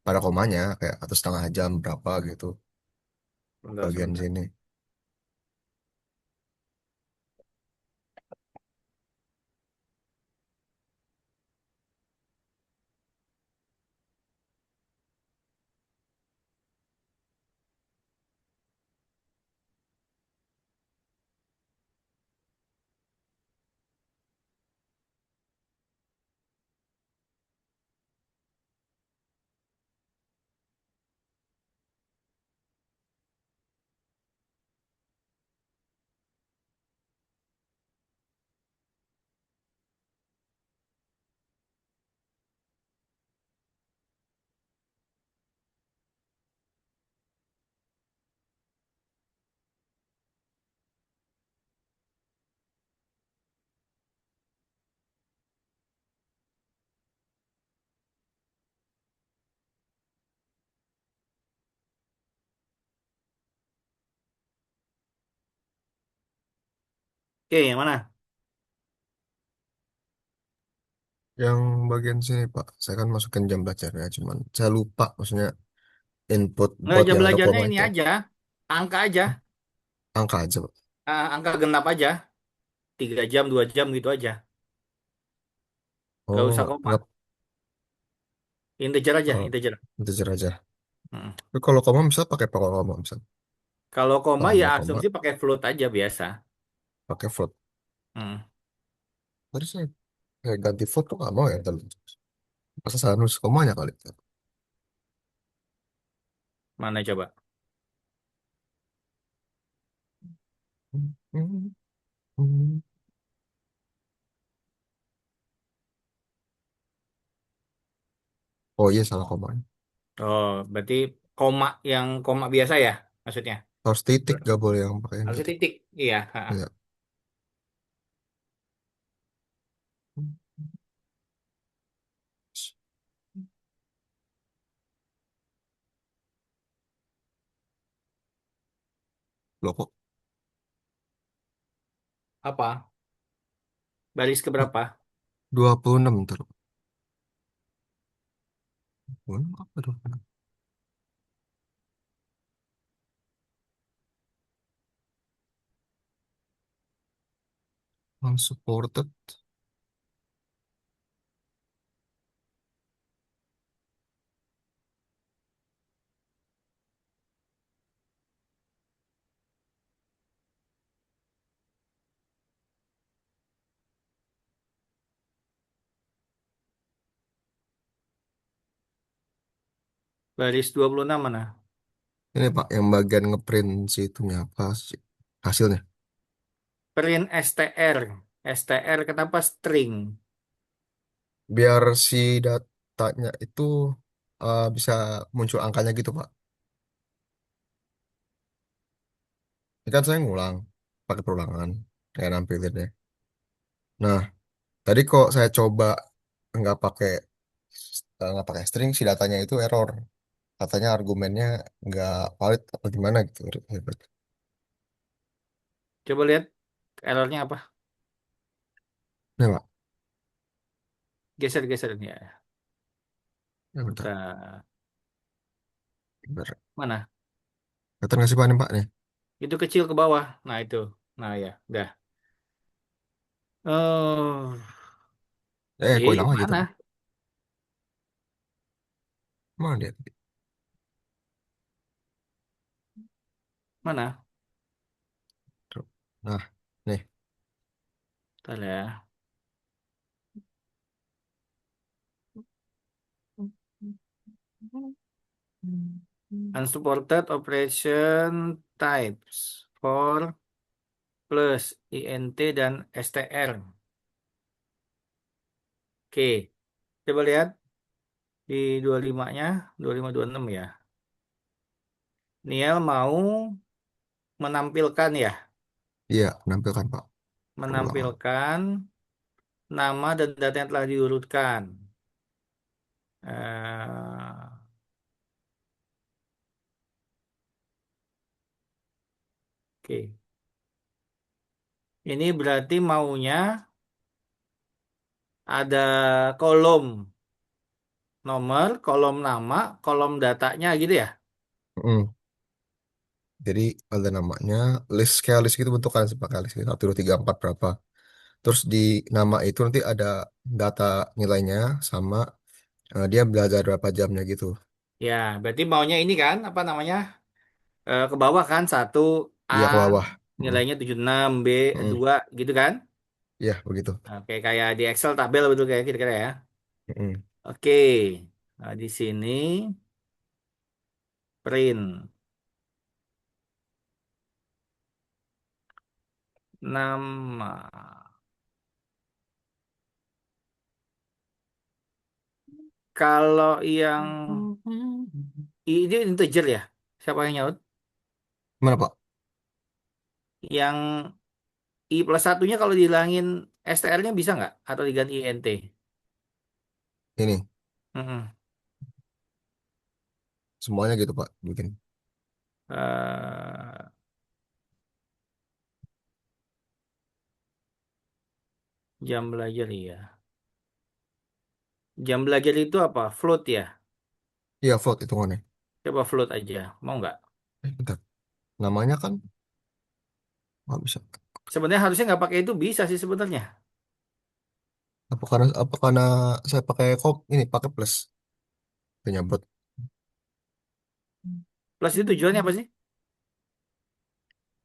D: pada komanya kayak atau setengah jam berapa gitu
B: Sebentar,
D: bagian
B: sebentar.
D: sini.
B: Oke, yang mana?
D: Yang bagian sini Pak, saya kan masukin jam belajarnya, cuman saya lupa maksudnya input
B: Nggak,
D: buat
B: jam
D: yang ada
B: belajarnya
D: koma
B: ini
D: itu.
B: aja. Angka aja.
D: Angka aja Pak.
B: Angka genap aja. 3 jam, 2 jam gitu aja. Gak
D: Oh,
B: usah koma.
D: nggak
B: Integer aja,
D: oh,
B: integer.
D: integer aja.
B: Hmm.
D: Tapi kalau koma bisa pakai pokok koma misal.
B: Kalau koma
D: Kalau
B: ya
D: mau koma
B: asumsi pakai float aja biasa.
D: pakai float.
B: Hmm.
D: Tadi saya kayak ganti float kok nggak mau ya terus. Masa saya nulis komanya kali.
B: Mana coba? Oh iya salah komanya. Oh, berarti koma yang koma biasa ya maksudnya?
D: Harus titik gak boleh yang pakai yang
B: Harusnya
D: titik.
B: titik. Iya. Ha.
D: Ya. Loh kok
B: Apa? Baris keberapa?
D: 26 terus. Apa 26? Unsupported.
B: Baris 26 mana?
D: Ini Pak yang bagian ngeprint si itunya apa sih hasilnya.
B: Print str. Str kenapa string?
D: Biar si datanya itu bisa muncul angkanya gitu Pak. Ini kan saya ngulang pakai perulangan kayak nampilinnya. Nah, tadi kok saya coba nggak pakai string si datanya itu error. Katanya argumennya nggak valid apa gimana gitu.
B: Coba lihat errornya apa?
D: Nah, Pak,
B: Geser-geser ya.
D: ya bentar.
B: Bentar.
D: Bentar.
B: Mana?
D: Kelihatan nggak sih Pak nih Pak nih?
B: Itu kecil ke bawah. Nah, itu. Nah, ya, udah. Oh,
D: Kok
B: eh
D: hilang lagi tuh Pak?
B: mana?
D: Mana dia?
B: Mana?
D: Nah, nih.
B: Bentar ya. Unsupported operation types for plus INT dan STR. Oke, coba lihat di 25-nya, 25 26 ya. Niel mau menampilkan ya,
D: Iya, menampilkan Pak. Perulangan.
B: menampilkan nama dan data yang telah diurutkan. Eh, oke, ini berarti maunya ada kolom nomor, kolom nama, kolom datanya gitu ya.
D: Mm. Jadi ada namanya list kayak list gitu bentukan sepakai list gitu. 1, 2, 3, 4 berapa. Terus di nama itu nanti ada data nilainya sama dia belajar berapa jamnya gitu.
B: Ya, berarti maunya ini kan, apa namanya? Ke bawah kan, satu A
D: Iya ke bawah. Mm.
B: nilainya 76 B
D: Mm.
B: 2 gitu kan.
D: Iya begitu.
B: Oke, kayak di Excel tabel betul kayak kira-kira ya.
D: Mm.
B: Oke, nah, di sini print nama. Kalau yang ini integer ya, siapa yang nyaut?
D: Gimana Pak?
B: Yang I plus satunya kalau dihilangin STR-nya bisa nggak? Atau diganti INT?
D: Ini
B: Mm-mm.
D: semuanya gitu Pak bikin.
B: Eh, jam belajar ya. Jam belajar itu apa? Float ya.
D: Iya float hitungannya.
B: Coba float aja. Mau nggak?
D: Bentar. Namanya kan nggak bisa.
B: Sebenarnya harusnya nggak pakai itu bisa sih sebenarnya.
D: Apa karena saya pakai ini pakai plus penyabut.
B: Plus itu tujuannya apa sih?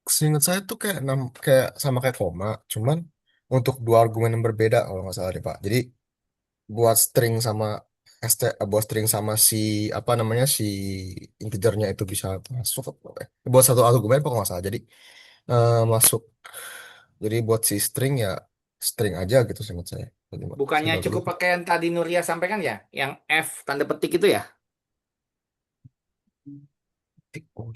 D: Seingat saya tuh kayak sama kayak koma, cuman untuk dua argumen yang berbeda kalau nggak salah deh Pak. Jadi buat string sama buat string sama si apa namanya si integernya itu bisa masuk buat satu argumen apa kalau nggak salah. Jadi masuk. Jadi buat si string ya string aja gitu seingat saya. Jadi, saya
B: Bukannya
D: nggak
B: cukup
D: lupa.
B: pakai yang tadi Nuria sampaikan ya? Yang F tanda petik itu ya?
D: Oh,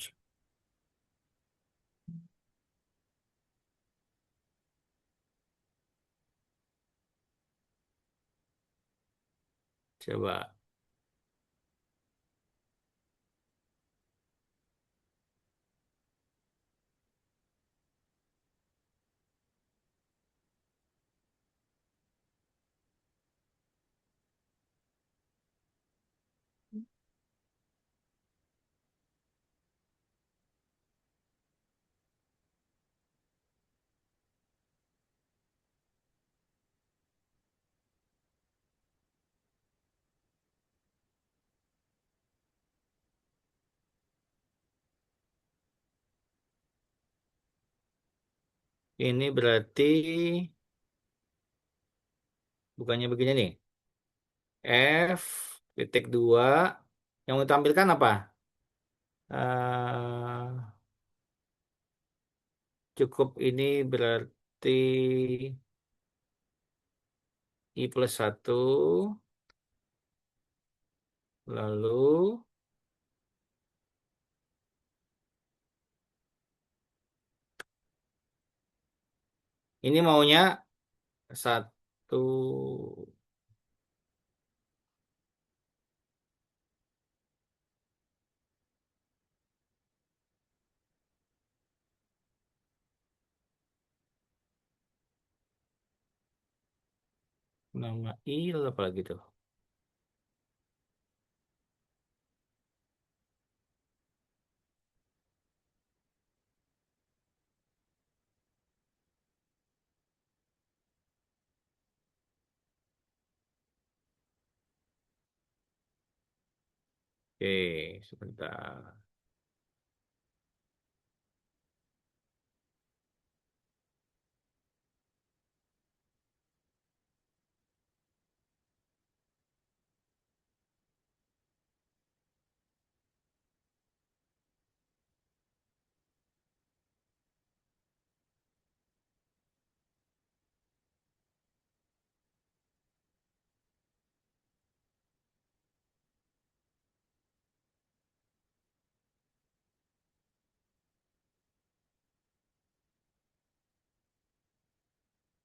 B: Coba. Ini berarti bukannya begini nih. F titik 2 yang ditampilkan apa? Cukup ini berarti I plus satu. Lalu ini maunya satu nama I lalu apa lagi tuh? Oke, sebentar.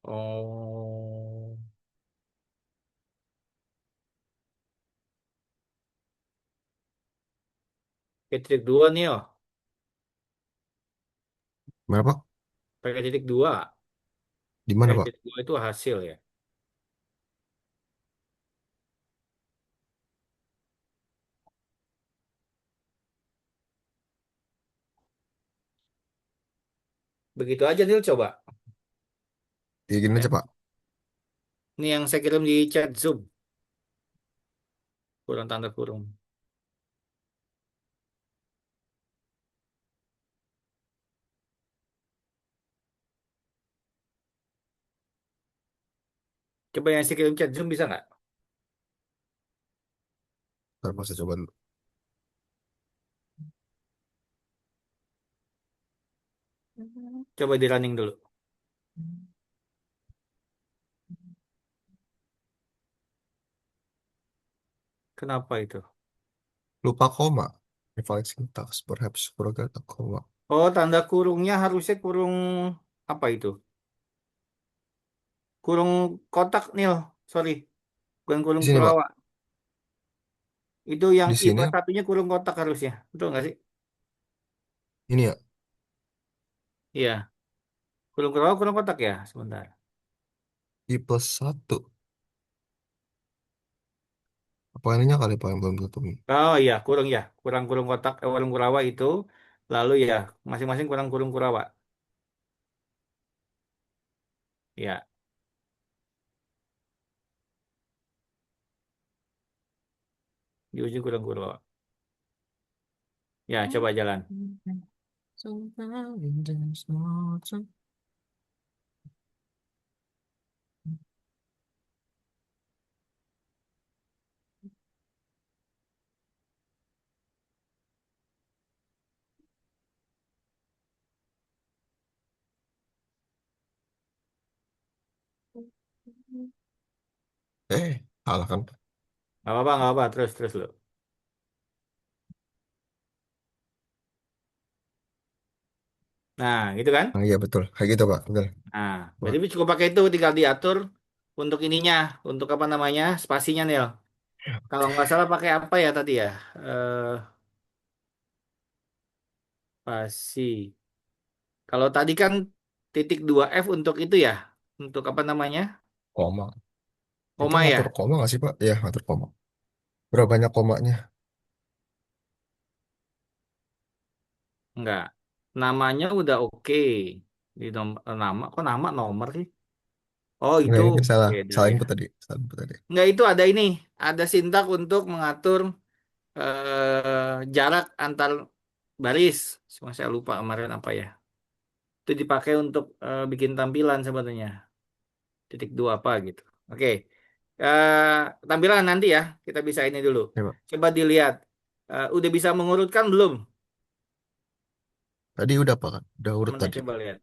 B: Oh. Oke, titik dua nih oh.
D: Mana Pak?
B: Pakai titik dua.
D: Di mana Pak?
B: Titik dua itu hasil ya. Begitu aja nih coba.
D: Ya gini
B: Ya.
D: aja Pak.
B: Ini yang saya kirim di chat Zoom. Kurang tanda kurung. Coba yang saya kirim chat Zoom bisa nggak?
D: Ntar Pak, saya coba dulu.
B: Coba di running dulu. Kenapa itu?
D: Lupa koma. Invalid syntax, perhaps forgot a comma.
B: Oh, tanda kurungnya harusnya kurung apa itu? Kurung kotak Nil. Sorry, bukan
D: Di
B: kurung
D: sini Pak.
B: kurawak. Itu yang
D: Di sini
B: IPA satunya kurung kotak harusnya. Betul nggak sih?
D: ini ya.
B: Iya. Kurung kurawak kurung kotak ya. Sebentar.
D: I plus 1. Apa ininya kali Pak yang belum tutup nih?
B: Oh iya, kurung ya. Kurang kurung kotak, kurung kurawak itu. Lalu ya, masing-masing kurang kurung kurawak. Ya, di ujung kurung kurawak. Ya, coba jalan.
D: Salah kan?
B: Nggak apa-apa, nggak apa-apa. Terus, terus lu. Nah, gitu kan?
D: Nah, iya betul. Kayak gitu Pak. Betul.
B: Nah,
D: Wah,
B: berarti cukup pakai itu, tinggal diatur untuk ininya, untuk apa namanya, spasinya Nil. Kalau nggak salah pakai apa ya tadi ya? Eh, spasi. Kalau tadi kan titik 2F untuk itu ya, untuk apa namanya?
D: koma. Itu
B: Koma
D: ngatur
B: ya?
D: koma nggak sih Pak? Iya, ngatur koma. Berapa banyak komanya?
B: Enggak. Namanya udah oke. Di nama, kok nama nomor sih? Oh,
D: Nggak,
B: itu
D: ini kan salah.
B: beda
D: Salah
B: ya.
D: input tadi. Salah input tadi.
B: Enggak, itu ada ini. Ada sintak untuk mengatur jarak antar baris. Cuma saya lupa kemarin apa ya. Itu dipakai untuk bikin tampilan sebenarnya. Titik dua apa gitu. Oke. Tampilan nanti ya. Kita bisa ini dulu.
D: Ya Pak.
B: Coba dilihat. Udah bisa mengurutkan belum?
D: Tadi udah Pak kan? Udah urut
B: Mana
D: tadi.
B: coba lihat.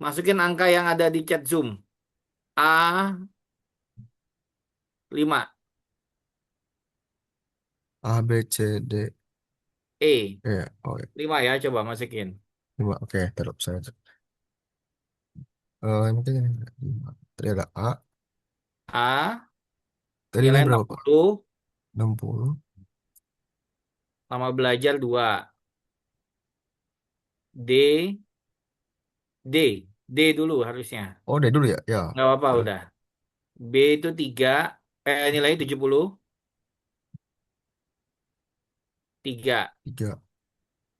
B: Masukin angka yang ada di chat Zoom. A5.
D: A, B, C, D,
B: E.
D: E. Oh ya.
B: 5 ya. Coba masukin.
D: 5. Oke, taruh saya. Yang penting ini 5. Tadi ada A.
B: A.
D: Tadi ini
B: Nilai
D: berapa Pak?
B: 60.
D: 60.
B: Lama belajar 2. D. D. D dulu harusnya.
D: Oh, D dulu ya? Ya.
B: Nggak apa-apa
D: Boleh.
B: udah. B itu 3. Nilainya 70. 3.
D: 3.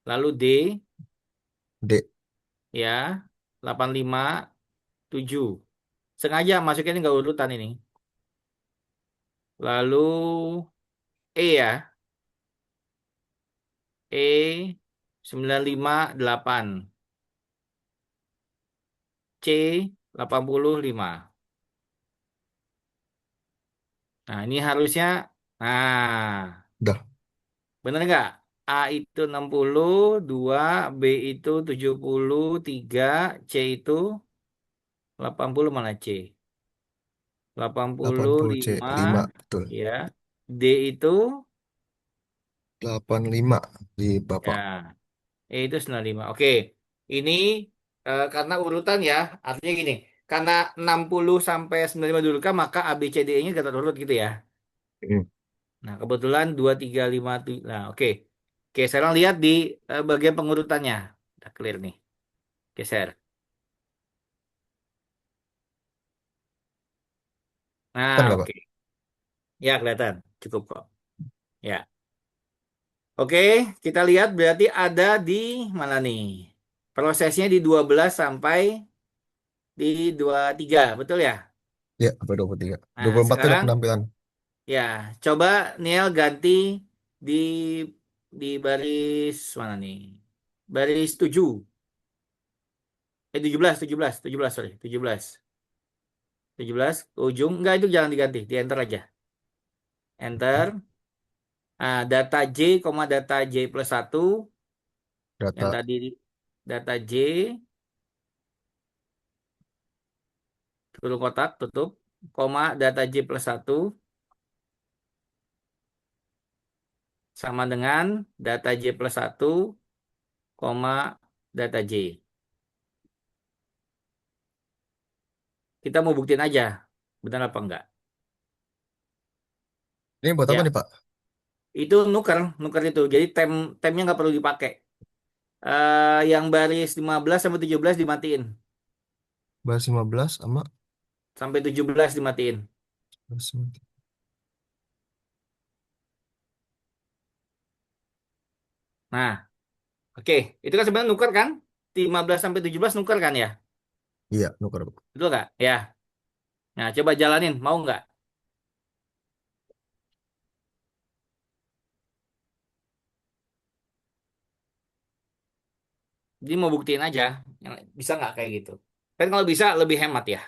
B: Lalu D.
D: D.
B: Ya. 85. 7. Sengaja masukin nggak urutan ini. Lalu E ya. E. 95. 8. C. 85. Nah, ini harusnya, nah,
D: Udah.
B: bener nggak? A itu 60, 2, B itu 70, 3, C itu 80 mana C?
D: 80 C.
B: 85,
D: 5. Betul.
B: ya. D itu,
D: 85 di
B: ya,
D: Bapak.
B: E itu 95. Oke, ini karena urutan ya, artinya gini. karena 60 sampai 95 dulu kan, maka A, B, C, D, E-nya garis urut gitu ya.
D: Hmm.
B: Nah, kebetulan 2, 3, 5, nah oke. Oke, sekarang lihat di bagian pengurutannya. Udah clear nih. Geser.
D: Kan
B: Nah,
D: nggak, Pak?
B: oke. Ya, kelihatan. Cukup kok. Ya. Oke, kita lihat berarti ada di mana nih? Prosesnya di 12 sampai di 23, betul ya?
D: Ya, apa 23?
B: Nah,
D: 24 itu udah
B: sekarang
D: penampilan.
B: ya, coba Niel ganti di baris mana nih? Baris 7. 17, 17, 17, sorry, 17. 17 ke ujung. Enggak, itu jangan diganti, di enter aja. Enter. Nah, data J, data J plus 1. Yang
D: Data,
B: tadi data J, kurung kotak, tutup. Data J plus 1 sama dengan data J plus 1, data J. Kita mau buktiin aja, benar apa enggak.
D: ini buat apa
B: Ya,
D: nih, Pak?
B: itu nuker, nuker itu. Jadi temnya nggak perlu dipakai. Yang baris 15 sampai 17 dimatiin.
D: Baris 15 sama
B: Sampai 17 dimatiin.
D: baris 15.
B: Nah, oke. Itu kan sebenarnya nuker kan? 15 sampai 17 nuker kan ya?
D: Iya, nuker, Pak.
B: Betul nggak? Ya. Nah, coba jalanin. Mau nggak? Jadi mau buktiin aja. Bisa nggak kayak gitu? Kan kalau bisa lebih hemat ya.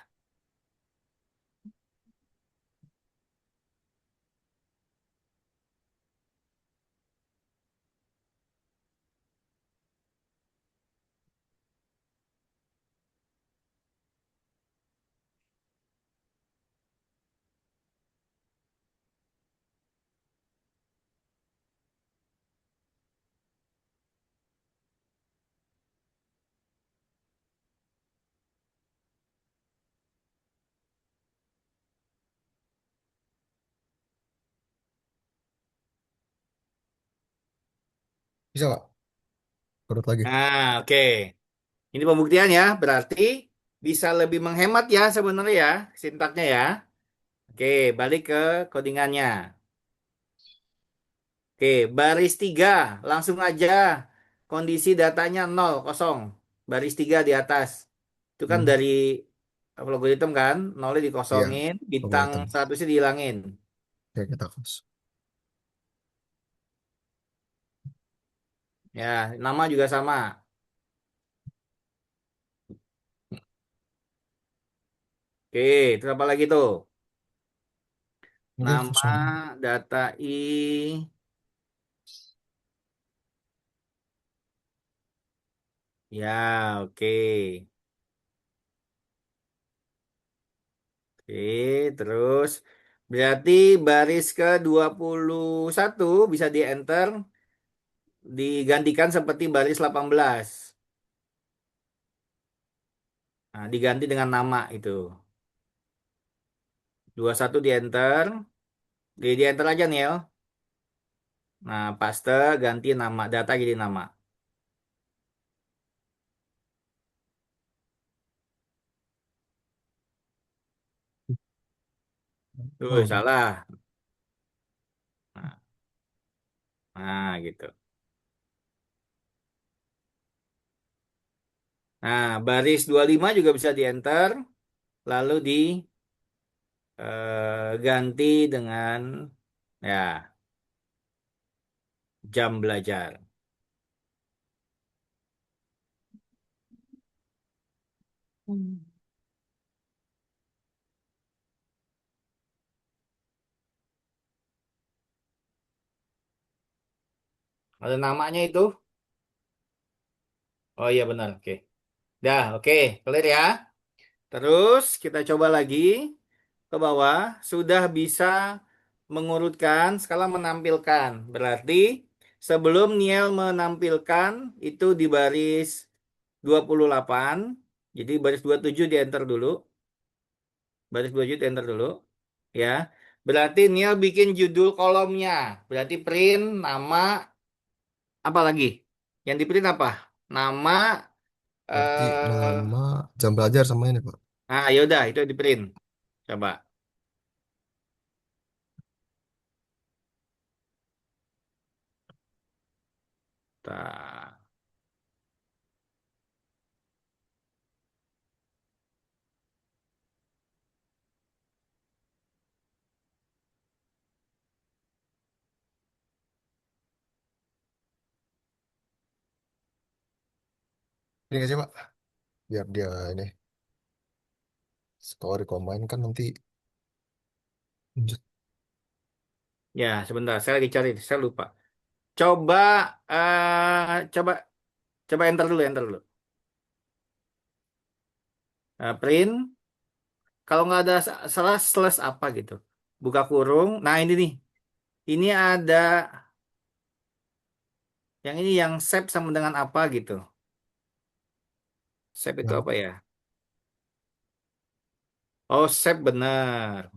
D: Bisa, Pak? Urut lagi.
B: Nah, oke. Ini pembuktian ya. Berarti bisa lebih menghemat ya sebenarnya ya. Sintaknya ya. Oke, balik ke codingannya. Oke, baris 3. Langsung aja. Kondisi datanya 0, kosong. Baris 3 di atas. Itu kan
D: Hmm.
B: dari algoritma kan. Nolnya
D: Iya,
B: dikosongin. Bintang
D: algoritma.
B: 100-nya dihilangin.
D: Oke, kita kos.
B: Ya, nama juga sama. Oke, terus apa lagi tuh?
D: Mungkin
B: Nama,
D: kosong.
B: data I. Ya, oke. Oke, terus berarti baris ke 21 bisa di enter, digantikan seperti baris 18. Nah, diganti dengan nama itu. 21 di enter, di enter aja nih ya. Nah, paste ganti nama, data jadi nama. Tuh,
D: Oh,
B: salah. Nah, gitu. Nah, baris 25 juga bisa di enter, lalu ganti dengan ya jam belajar.
E: Hmm.
B: Ada namanya itu. Oh iya benar, oke. Dah, oke, clear ya. Terus kita coba lagi ke bawah. Sudah bisa mengurutkan skala menampilkan. Berarti sebelum Niel menampilkan itu di baris 28. Jadi baris 27 di enter dulu. baris 2 judul enter dulu. Ya. Berarti Neil bikin judul kolomnya. Berarti print nama apa lagi? Yang di print apa? Nama
D: Berarti
B: eh
D: nama jam belajar sama ini, Pak.
B: nah, yaudah itu di print. Coba. Tak.
D: Ini nggak sih, Pak? Biar dia ini. Kalau recombine kan nanti lanjut.
B: Ya, sebentar. Saya lagi cari. Saya lupa. Coba coba coba enter dulu. Print. Kalau nggak ada salah slash apa gitu. Buka kurung. Nah, ini nih. Ini ada yang ini yang save sama dengan apa gitu. Save itu
D: Yang
B: apa ya? Oh, save benar.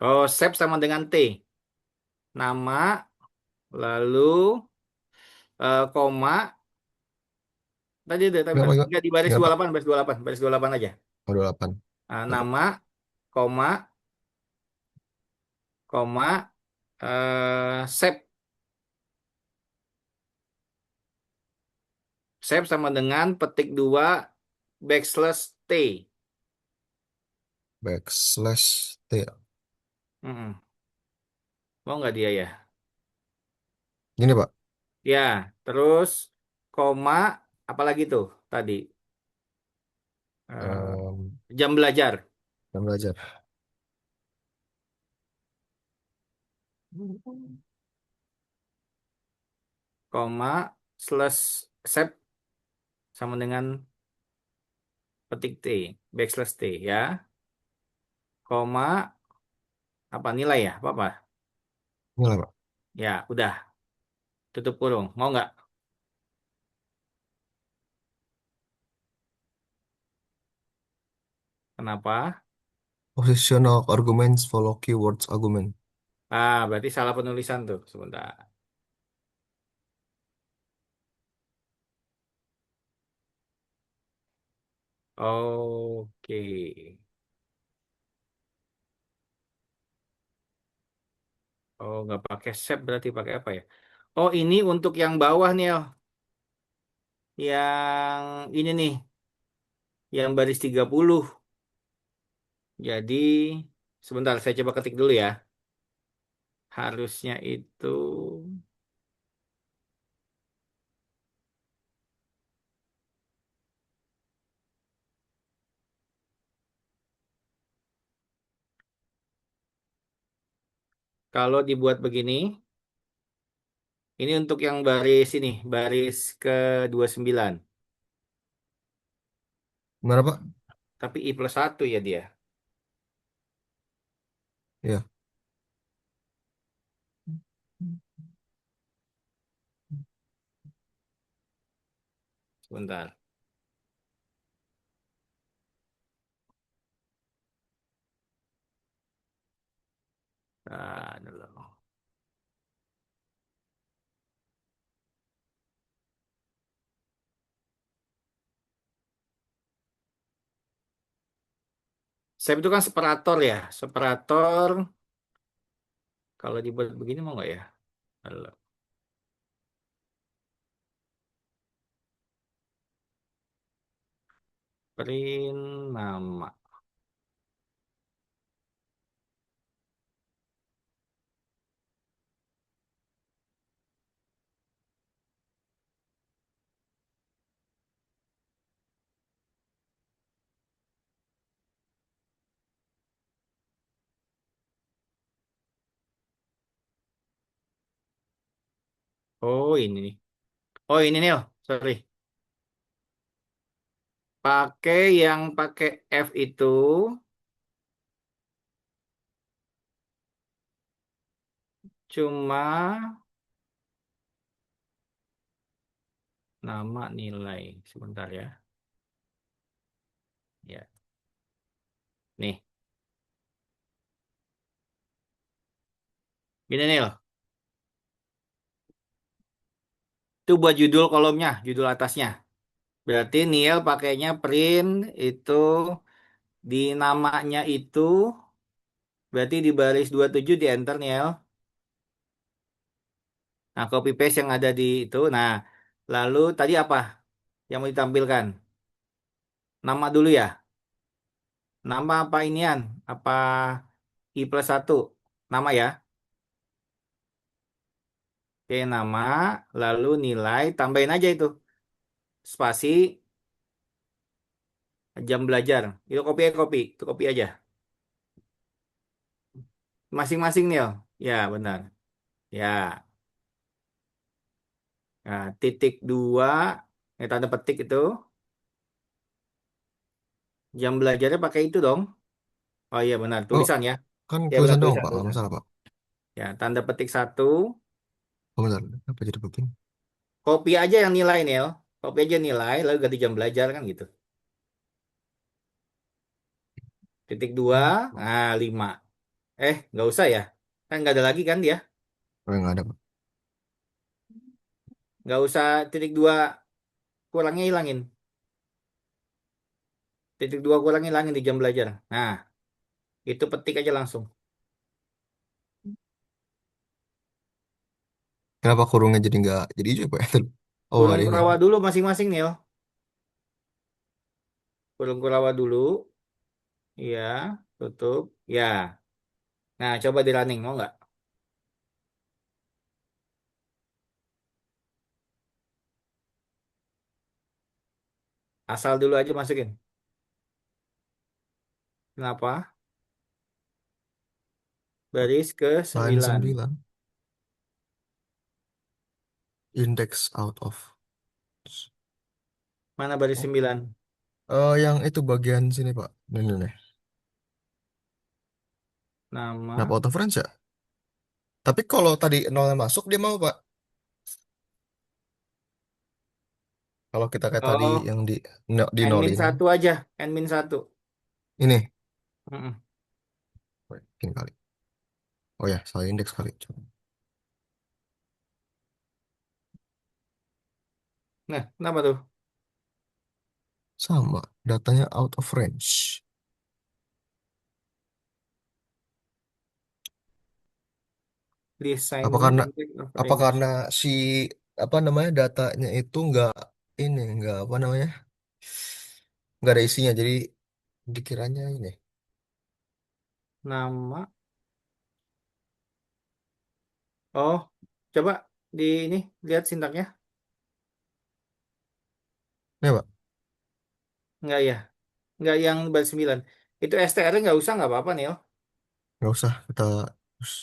B: Oh, save sama dengan T. Nama, lalu koma. Tadi ada, tapi
D: Gimana, Pak?
B: enggak di baris
D: Gimana, Pak?
B: 28, baris 28 aja.
D: Oh, 28. Oke.
B: Nama, koma, koma, save. Save sama dengan petik 2 backslash T.
D: Backslash T.
B: Mm-mm. Mau nggak dia ya?
D: Gini, Pak.
B: Ya, terus koma, apalagi tuh tadi? Eh, jam belajar.
D: Jam belajar.
B: Koma, slash, save sama dengan petik T, backslash T ya. Koma, apa nilai ya? Apa?
D: Ini lah, Pak.
B: Ya, udah. Tutup kurung. Mau nggak? Kenapa?
D: Positional arguments follow keywords argument.
B: Ah, berarti salah penulisan tuh. Sebentar. Oke. Oh, nggak pakai save berarti pakai apa ya? Oh, ini untuk yang bawah nih, oh. Yang ini nih, yang baris 30. Jadi, sebentar saya coba ketik dulu ya. Harusnya itu kalau dibuat begini, ini untuk yang baris ini, baris ke 29.
D: Gimana, Pak?
B: Tapi I+1 ya dia.
D: Iya.
B: Sebentar. Nah, dulu. Save itu kan separator ya. Separator, kalau dibuat begini mau nggak ya? Halo. Print nama. Oh, ini nih. Oh, ini nih, oh. Sorry. Pakai yang pakai F itu, Cuma nama nilai. Sebentar ya. Ya, nih. Gini nih loh. Itu buat judul kolomnya, judul atasnya. Berarti Niel pakainya print itu di namanya itu berarti di baris 27 di enter Niel. Nah, copy paste yang ada di itu. Nah, lalu tadi apa yang mau ditampilkan? Nama dulu ya. Nama apa inian? Apa I+1? Nama ya. Oke, nama, lalu nilai, tambahin aja itu. Spasi, jam belajar. Itu kopi, itu kopi aja. Masing-masing Niel. Ya, benar. Ya. Nah, titik dua, tanda petik itu. Jam belajarnya pakai itu dong. Oh iya benar,
D: Oh,
B: tulisan ya.
D: kan
B: Ya benar,
D: tulisan doang,
B: tulisan,
D: Pak. Nggak
B: tulisan.
D: masalah, Pak.
B: Ya, tanda petik satu.
D: Oh, bentar. Apa jadi begini?
B: Copy aja yang nilai, Nil. Copy aja nilai, lalu ganti jam belajar kan gitu. Titik dua, nah 5. Nggak usah ya. Kan nggak ada lagi kan dia.
D: Oh, nggak ada, Pak.
B: Nggak usah titik dua kurangnya hilangin. Titik dua kurangnya hilangin di jam belajar. Nah, itu petik aja langsung.
D: Kenapa kurungnya jadi nggak jadi hijau, Pak? Oh,
B: Kurung
D: ada ini.
B: kurawa dulu masing-masing, Nil. Kurung kurawa dulu. Iya, tutup. Ya. Nah, coba di running, mau nggak? Asal dulu aja masukin. Kenapa? Baris ke
D: Line
B: 9.
D: 9. Index out of.
B: Mana baris
D: Oh.
B: 9?
D: Yang itu bagian sini, Pak. Nih. Kenapa
B: Nama.
D: out of range ya? Tapi kalau tadi nolnya masuk, dia mau, Pak. Kalau kita kayak tadi
B: Oh,
D: yang di
B: N-min
D: nolin.
B: satu aja. N-1.
D: Ini.
B: Mm-mm.
D: Wait, ini kali. Oh ya, salah indeks kali. Coba.
B: Nah, kenapa tuh?
D: Sama. Datanya out of range. Apa
B: Desainnya
D: karena
B: index of
D: apa
B: range.
D: karena si apa namanya datanya itu nggak apa namanya nggak ada isinya jadi dikiranya ini.
B: Nama. Oh, coba di ini lihat sintaknya.
D: Ya, Pak.
B: Enggak ya. Enggak yang baris 9. Itu STR nggak usah, nggak apa-apa nih.
D: Nggak usah kita terus.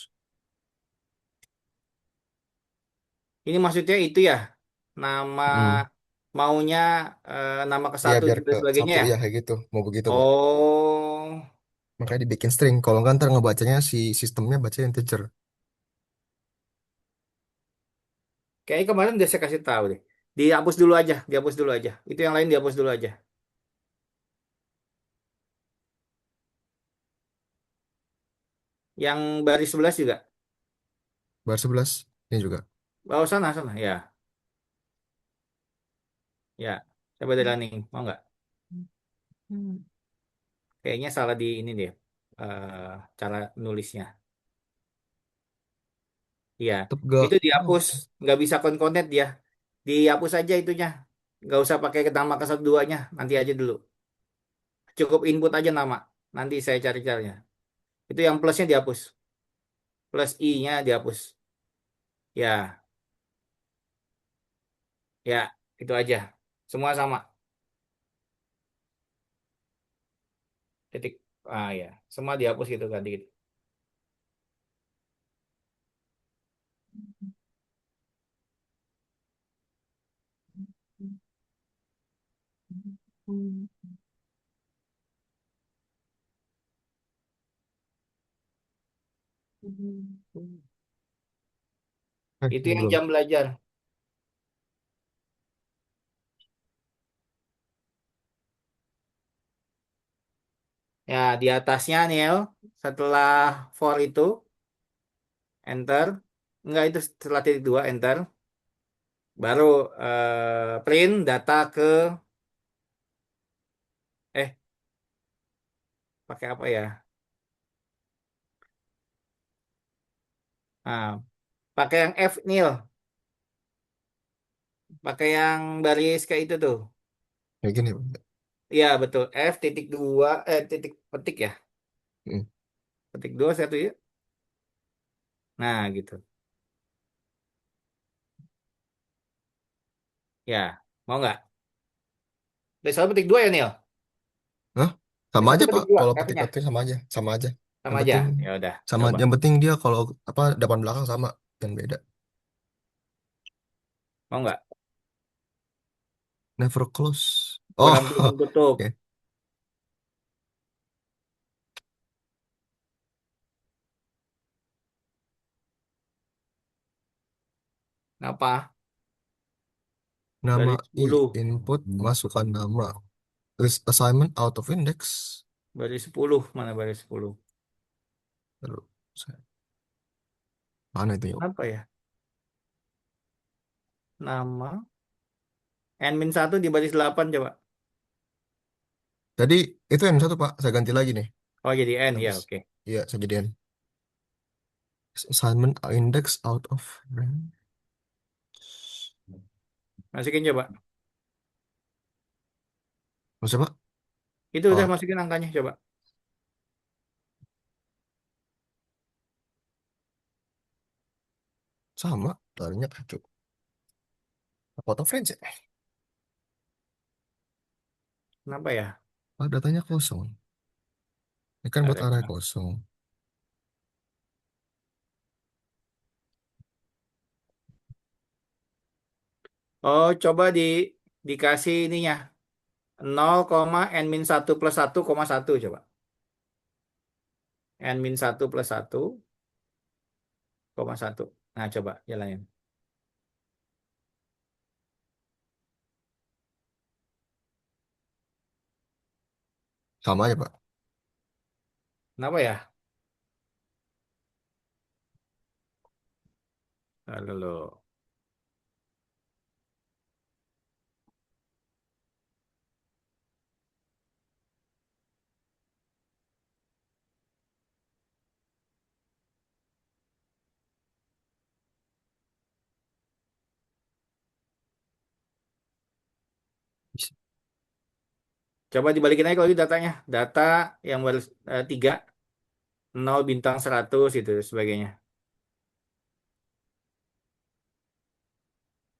B: Ini maksudnya itu ya. Nama
D: Hmm.
B: maunya nama ke
D: Ya
B: satu
D: biar
B: dan
D: ke
B: sebagainya
D: satu
B: ya.
D: ya kayak gitu mau begitu Pak.
B: Oh,
D: Makanya dibikin string. Kalau nggak ntar ngebacanya si sistemnya baca integer.
B: kayaknya kemarin udah saya kasih tahu deh. Dihapus dulu aja, dihapus dulu aja. Itu yang lain dihapus dulu aja. Yang baris 11 juga.
D: Bar 11 ini juga.
B: Oh, sana, sana. Ya, ya. Coba di running. Mau nggak? Kayaknya salah di ini deh. eh Cara nulisnya. Iya.
D: Tetap gak.
B: Itu dihapus.
D: Oke.
B: Nggak bisa konkonet dia. Dihapus aja itunya. Nggak usah pakai nama ke satu duanya. Nanti aja dulu. Cukup input aja nama. Nanti saya cari caranya. Itu yang plusnya dihapus. Plus I-nya dihapus. Ya, ya. Itu aja. Semua sama. Titik. Ah ya. Semua dihapus gitu ganti gitu. Itu yang
D: Belum.
B: jam belajar. Ya, di atasnya Neil, setelah for itu, enter. Enggak, itu setelah titik dua, enter. Baru print data ke, eh, pakai apa ya? Nah, pakai yang F, Neil. Pakai yang baris kayak itu tuh.
D: Kayak gini.
B: Iya, betul. F titik dua, titik petik ya.
D: Hmm.
B: Petik dua, satu ya. Nah, gitu. Ya, mau nggak? Besok petik dua ya, Neil?
D: Hah? Sama
B: Besok
D: aja
B: tuh petik
D: Pak.
B: dua,
D: Kalau
B: F-nya.
D: petik-petik sama aja. Sama aja.
B: Sama
D: Yang
B: aja.
D: penting
B: Ya udah,
D: sama.
B: coba.
D: Yang penting dia kalau apa depan belakang sama dan beda.
B: Mau nggak?
D: Never close. Oh,
B: Kurang belum tutup.
D: oke.
B: Kenapa?
D: Nama
B: Baris
D: I
B: 10.
D: input masukkan nama. List assignment out of index.
B: Baris 10. Mana baris 10?
D: Lalu, mana itu yuk?
B: Apa ya? Nama. N-1 di baris 8 coba.
D: Jadi itu yang satu Pak. Saya ganti lagi nih.
B: Oh, jadi N. Ya,
D: Habis.
B: oke.
D: Iya, saya jadian. Assignment index out of range.
B: Masukin coba.
D: Maksudnya Pak?
B: Itu udah
D: Oh,
B: masukin angkanya coba.
D: sama. Tadinya kacau. Out of range ya?
B: Kenapa ya?
D: Oh, datanya kosong. Ini kan buat area
B: Ada.
D: kosong.
B: Oh, coba dikasih ininya. 0, N-1 plus 1, 1 coba. N-1 plus 1, 1. Nah, coba jalanin.
D: Sama aja Pak.
B: Kenapa ya? Lalu lo. Coba dibalikin aja kalau gitu datanya. Data yang baru 3, 0 bintang 100 itu sebagainya.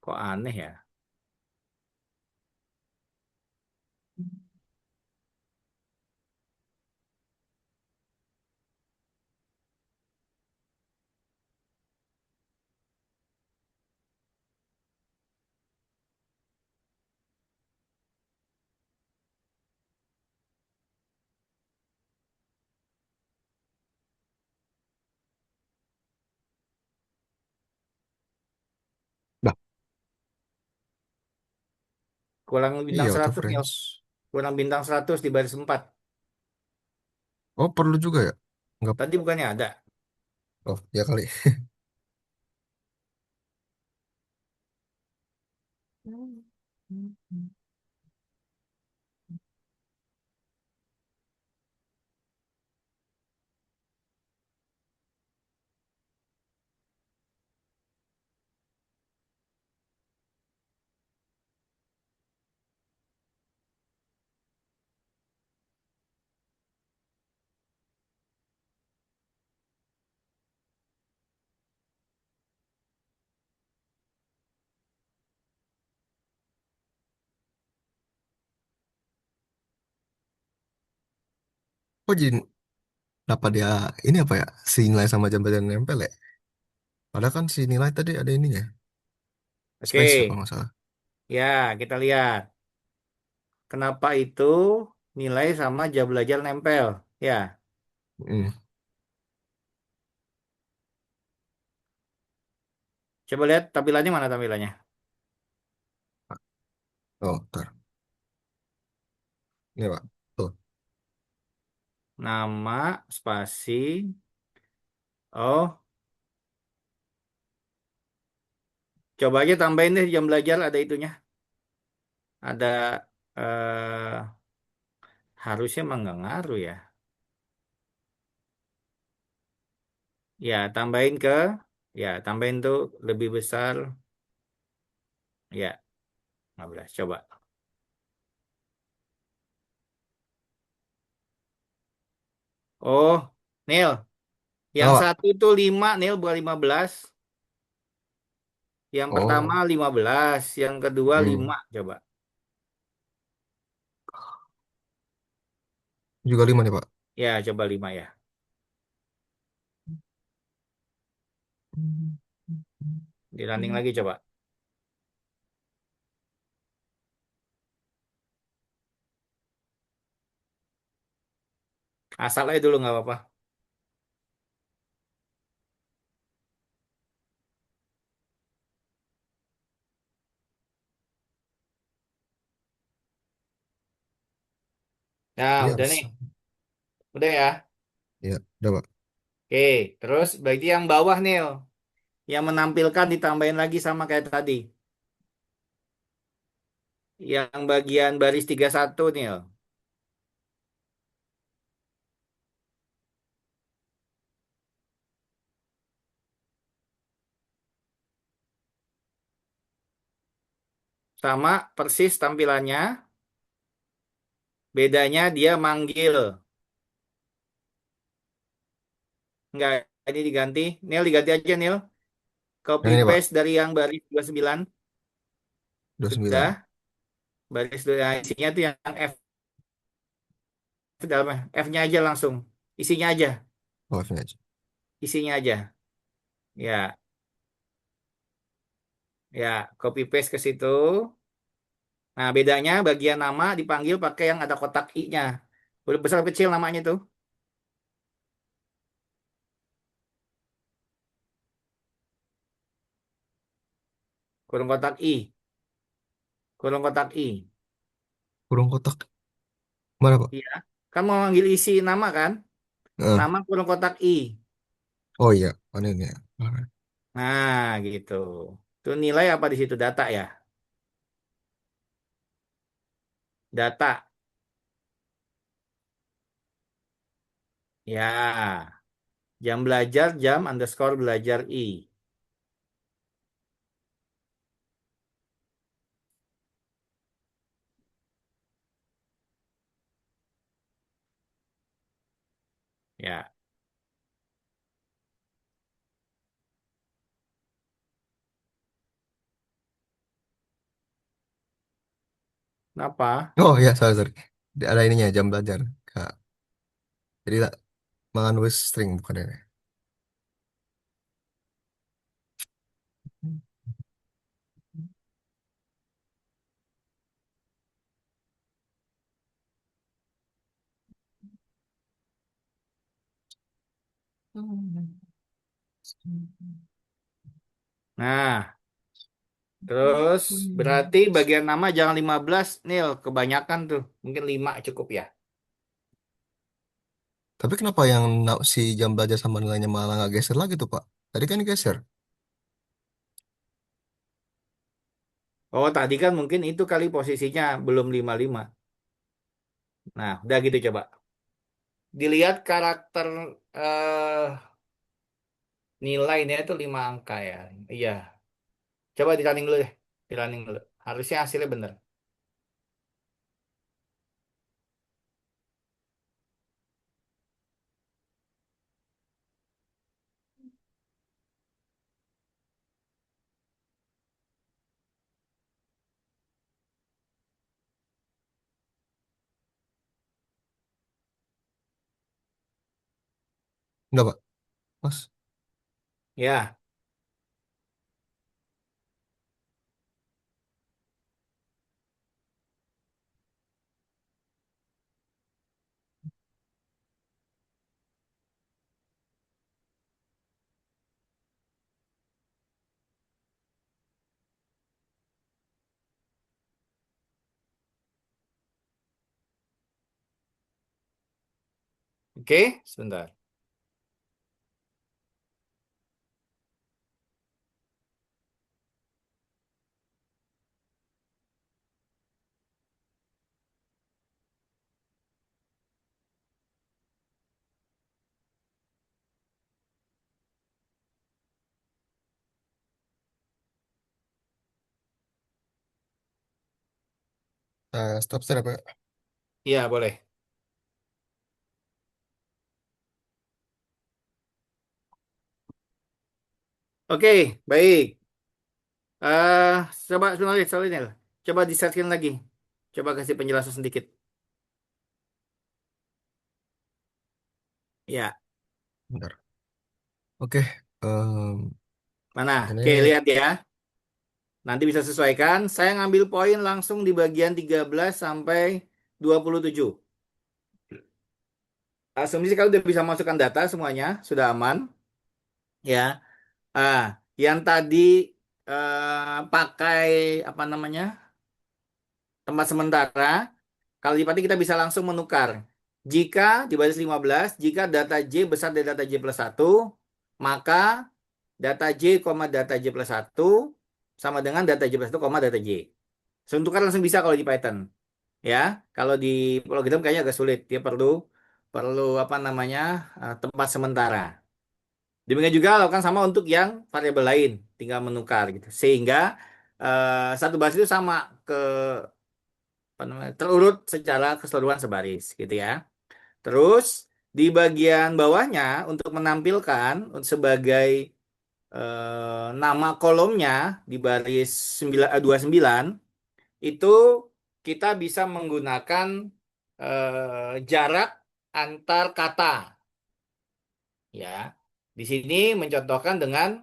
B: Kok aneh ya?
D: Nah,
B: Kurang bintang
D: iya out of
B: 100 nih.
D: range.
B: Kurang bintang 100 di baris 4.
D: Oh, perlu juga ya? Enggak.
B: Tadi bukannya ada.
D: Oh, ya kali. Oh, jadi kenapa dia ini apa ya? Si nilai sama jabatan nempel ya? Padahal kan si nilai tadi ada ininya. Space ya
B: Oke,
D: kalau nggak salah.
B: ya kita lihat. Kenapa itu nilai sama jam belajar nempel? Ya,
D: Hmm.
B: Coba lihat tampilannya mana tampilannya.
D: Oh, ntar. Ini Pak. Tuh.
B: Nama, spasi. Oh, coba aja tambahin deh jam belajar ada itunya. Ada harusnya emang nggak ngaruh ya. Ya, tambahin tuh lebih besar. Ya, 15. Coba. Oh, Neil, yang
D: Apa Pak?
B: satu itu 5 Neil, bukan 15. Yang pertama
D: Oh.
B: 15, yang kedua
D: Hmm.
B: 5. Coba.
D: Juga 5 nih Pak.
B: Ya, coba 5 ya. Di running lagi coba. Asal aja dulu nggak apa-apa. Nah,
D: Iya
B: udah nih.
D: bisa.
B: Udah ya.
D: Iya, udah Pak.
B: Oke, terus berarti yang bawah Neil. Yang menampilkan ditambahin lagi sama kayak tadi. Yang bagian baris 31 Neil. Sama persis tampilannya. Bedanya dia manggil. Enggak, ini diganti. Neil diganti aja Neil. Copy
D: Yang ini Pak.
B: paste dari yang baris 29.
D: 29.
B: Sudah. Baris nah, isinya tuh yang F dalamnya. F-nya aja langsung. Isinya aja.
D: Oh, ini aja.
B: Isinya aja. Ya, ya, copy paste ke situ. Nah, bedanya bagian nama dipanggil pakai yang ada kotak I-nya. Udah besar kecil namanya tuh. Kurung kotak I. Kurung kotak I.
D: Kurung kotak. Mana Pak?
B: Iya. Kan mau manggil isi nama kan?
D: Heeh.
B: Nama kurung kotak I.
D: Oh iya, mana ini ya?
B: Nah, gitu. Itu nilai apa di situ? Data ya? Data. Ya. Jam belajar, jam underscore belajar I. Ya. Kenapa?
D: Oh iya, sorry, sorry. Ada ininya jam belajar. Kak. Jadi tak menulis string bukan ini.
B: Nah, terus berarti bagian nama jangan 15 Nil. Kebanyakan tuh. Mungkin 5 cukup ya.
D: Tapi kenapa yang si jam belajar sama nilainya malah nggak geser lagi tuh Pak? Tadi kan geser.
B: Oh, tadi kan mungkin itu kali posisinya belum 55. Nah, udah gitu coba. Dilihat karakter eh nilainya itu 5 angka ya. Iya. Coba di running dulu deh. Di running dulu. Harusnya hasilnya bener.
D: Enggak Pak? Mas?
B: Ya. Oke, sebentar.
D: Stop share apa?
B: Iya, boleh. Oke, baik. Eh, coba soalnya, coba di-share lagi. Coba kasih penjelasan sedikit. Ya,
D: Bentar. Oke. em,
B: mana? Oke,
D: ini
B: lihat ya. Nanti bisa sesuaikan. Saya ngambil poin langsung di bagian 13 sampai 27. Asumsi kalau udah bisa masukkan data semuanya, sudah aman. Ya. Ah, yang tadi pakai apa namanya? Tempat sementara. Kalau dipati kita bisa langsung menukar. Jika di baris 15, jika data J besar dari data J plus 1, maka data J, data J plus 1 sama dengan data J plus 1, data J. Sentukan langsung bisa kalau di Python. Ya, kalau di program kayaknya agak sulit. Dia perlu perlu apa namanya tempat sementara. Demikian juga lakukan sama untuk yang variabel lain, tinggal menukar gitu. Sehingga satu baris itu sama ke apa namanya, terurut secara keseluruhan sebaris gitu ya. Terus di bagian bawahnya untuk menampilkan sebagai nama kolomnya di baris 29 itu kita bisa menggunakan jarak antar kata ya. Di sini mencontohkan dengan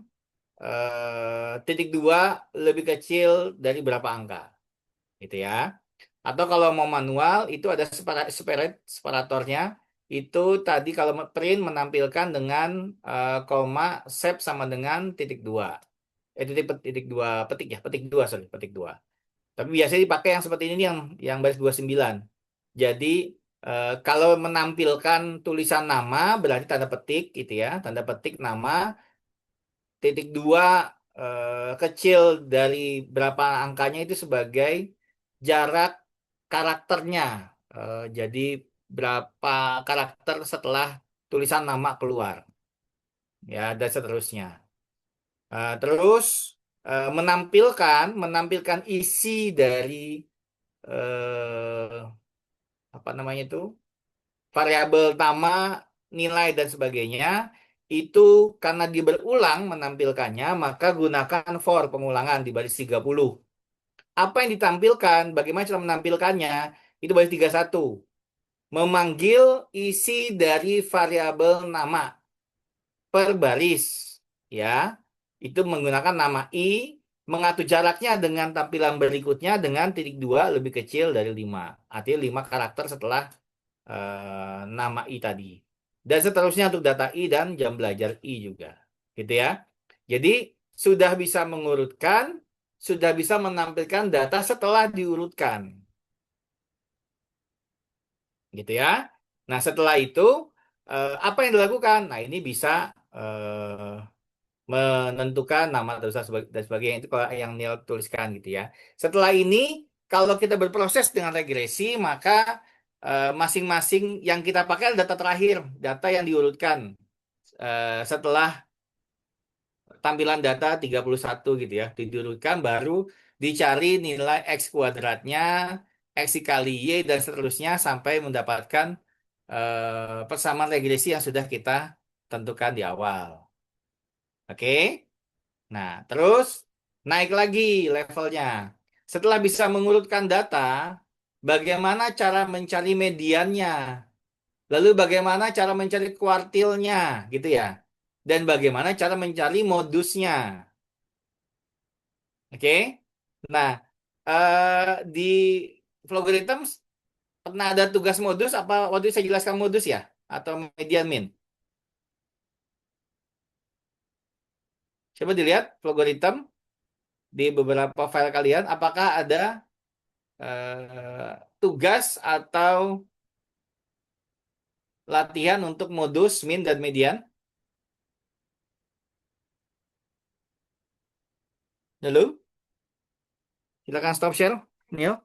B: titik dua lebih kecil dari berapa angka gitu ya. Atau kalau mau manual itu ada separatornya. Itu tadi kalau print menampilkan dengan koma sep sama dengan titik dua. Titik dua petik ya, petik dua sorry, petik dua. Tapi biasanya dipakai yang seperti ini yang baris 29. Jadi kalau menampilkan tulisan nama berarti tanda petik gitu ya, tanda petik nama titik dua kecil dari berapa angkanya itu sebagai jarak karakternya. Jadi berapa karakter setelah tulisan nama keluar, ya dan seterusnya. Terus menampilkan isi dari eh, apa namanya itu variabel nama, nilai dan sebagainya itu karena dia berulang menampilkannya maka gunakan for pengulangan di baris 30. Apa yang ditampilkan, bagaimana cara menampilkannya? Itu baris 31. Memanggil isi dari variabel nama per baris ya. Itu menggunakan nama i mengatur jaraknya dengan tampilan berikutnya dengan titik dua lebih kecil dari 5. Artinya 5 karakter setelah nama i tadi. Dan seterusnya untuk data i dan jam belajar i juga. Gitu ya. Jadi sudah bisa mengurutkan, sudah bisa menampilkan data setelah diurutkan. Gitu ya. Nah, setelah itu apa yang dilakukan? Nah, ini bisa menentukan nama dan sebagainya itu kalau yang Neil tuliskan gitu ya. Setelah ini kalau kita berproses dengan regresi maka masing-masing yang kita pakai adalah data terakhir, data yang diurutkan setelah tampilan data 31 gitu ya. Diurutkan baru dicari nilai X kuadratnya, X dikali Y dan seterusnya sampai mendapatkan persamaan regresi yang sudah kita tentukan di awal. Oke? Nah, terus naik lagi levelnya. Setelah bisa mengurutkan data, bagaimana cara mencari mediannya? Lalu bagaimana cara mencari kuartilnya, gitu ya? Dan bagaimana cara mencari modusnya? Oke? Nah, di Flowgorithms pernah ada tugas modus apa waktu itu saya jelaskan modus ya? Atau median min? Coba dilihat Flowgorithm di beberapa file kalian, apakah ada tugas atau latihan untuk modus min dan median? Halo? Silakan stop share, Neil.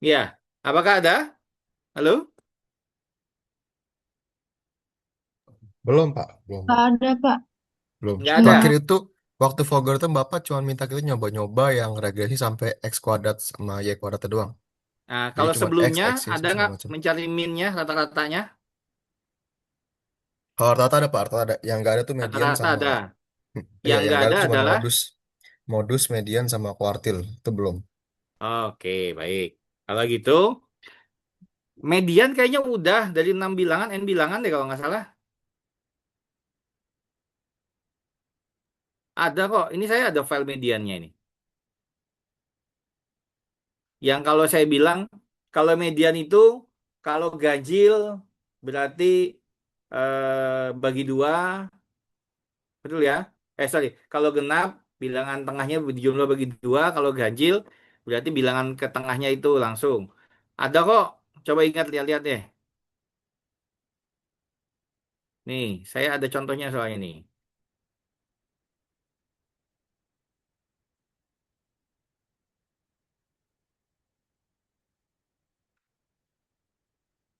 B: Ya, apakah ada? Halo?
D: Belum, Pak. Belum.
E: Nggak ada, Pak.
D: Belum.
B: Nggak ada.
E: Cuma
D: Terakhir itu waktu Fogger itu Bapak cuma minta kita nyoba-nyoba yang regresi sampai X kuadrat sama Y kuadrat doang.
B: Nah,
D: Jadi
B: kalau
D: cuma X,
B: sebelumnya
D: axis,
B: ada
D: segala
B: nggak
D: macam.
B: mencari minnya, rata-ratanya?
D: Kalau rata-rata ada Pak, rata ada. Yang nggak ada tuh median
B: Rata-rata
D: sama.
B: ada.
D: Iya,
B: Yang
D: yang
B: nggak
D: nggak
B: ada
D: ada cuma
B: adalah,
D: modus. Modus, median, sama kuartil. Itu belum.
B: oke, baik. Kalau gitu, median kayaknya udah dari 6 bilangan, N bilangan deh kalau nggak salah. Ada kok, ini saya ada file mediannya ini. Yang kalau saya bilang, kalau median itu, kalau ganjil berarti bagi dua, betul ya? Sorry, kalau genap bilangan tengahnya dijumlah bagi dua, kalau ganjil berarti bilangan ke tengahnya itu langsung. Ada kok, coba ingat lihat-lihat deh. Nih, saya ada contohnya soalnya nih.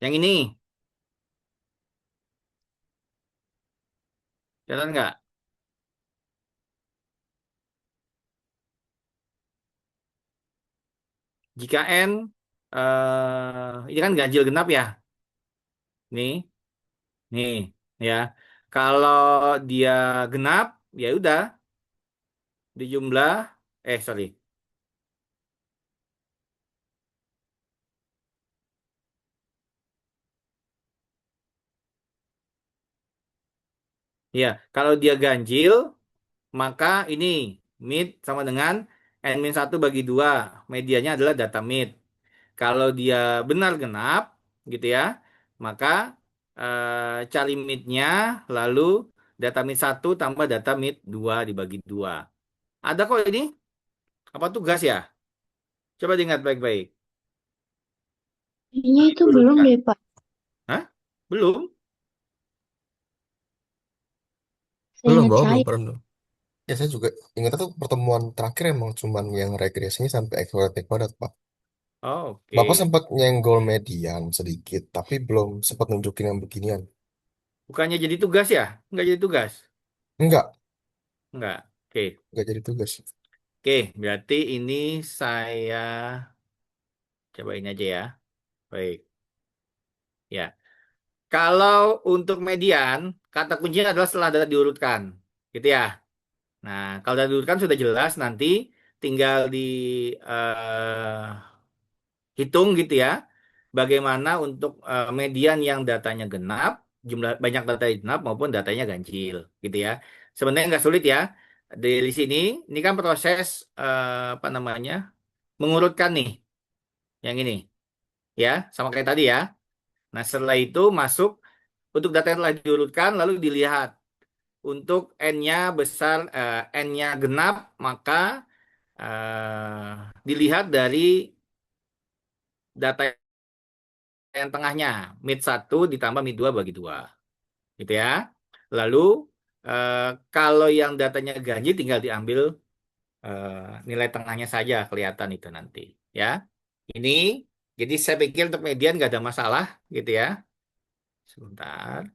B: Yang ini, jalan nggak? Jika N, ini kan ganjil genap ya. Nih, nih, ya. Kalau dia genap, ya udah dijumlah. Sorry. Ya, kalau dia ganjil, maka ini mid sama dengan N-1 bagi 2. Medianya adalah data mid. Kalau dia benar genap, gitu ya, maka cari midnya, lalu data mid 1 tambah data mid 2 dibagi 2. Ada kok ini? Apa tugas ya? Coba diingat baik-baik.
E: kayaknya itu belum
B: Urutkan.
E: deh, Pak.
B: Hah? Belum?
E: Saya
D: Belum,
E: ingat
D: Bapak belum
E: saya.
D: pernah. Ya, saya juga ingat tuh pertemuan terakhir emang cuman yang regresinya sampai X kuadrat, Y kuadrat, Pak. Bapak
B: Oke.
D: sempat nyenggol median sedikit, tapi belum sempat nunjukin yang beginian.
B: Bukannya jadi tugas ya? Enggak jadi tugas?
D: Enggak,
B: Enggak. Oke.
D: enggak jadi tugas.
B: Oke, berarti ini saya cobain aja ya. Baik. Ya. Kalau untuk median, kata kuncinya adalah setelah data diurutkan. Gitu ya. Nah, kalau data diurutkan sudah jelas, nanti tinggal di eh, hitung gitu ya. Bagaimana untuk median yang datanya genap, jumlah banyak data yang genap maupun datanya ganjil, gitu ya. Sebenarnya nggak sulit ya. Dari sini, ini kan proses apa namanya mengurutkan nih, yang ini, ya, sama kayak tadi ya. Nah, setelah itu masuk untuk data yang telah diurutkan, lalu dilihat untuk n-nya besar, n-nya genap, maka dilihat dari data yang tengahnya, mid 1 ditambah mid 2 bagi 2. Gitu ya. Lalu eh, kalau yang datanya ganjil tinggal diambil eh, nilai tengahnya saja kelihatan itu nanti. Ya. Ini jadi saya pikir untuk median nggak ada masalah gitu ya. Sebentar.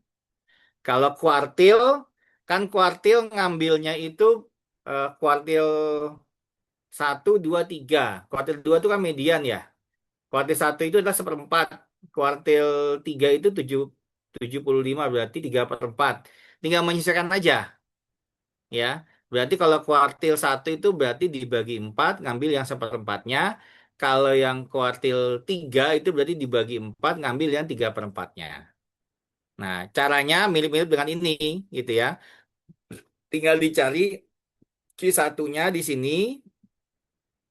B: Kalau kuartil, kan kuartil ngambilnya itu kuartil 1, 2, 3. Kuartil 2 itu kan median ya. Kuartil 1 itu adalah seperempat. Kuartil 3 itu 75 berarti 3/4. Tinggal menyesuaikan aja ya. Berarti kalau kuartil 1 itu berarti dibagi 4, ngambil yang seperempatnya. kalau yang kuartil 3 itu berarti dibagi 4, ngambil yang 3/4-nya. Nah, caranya mirip-mirip dengan ini, gitu ya. Tinggal dicari Q1-nya di sini,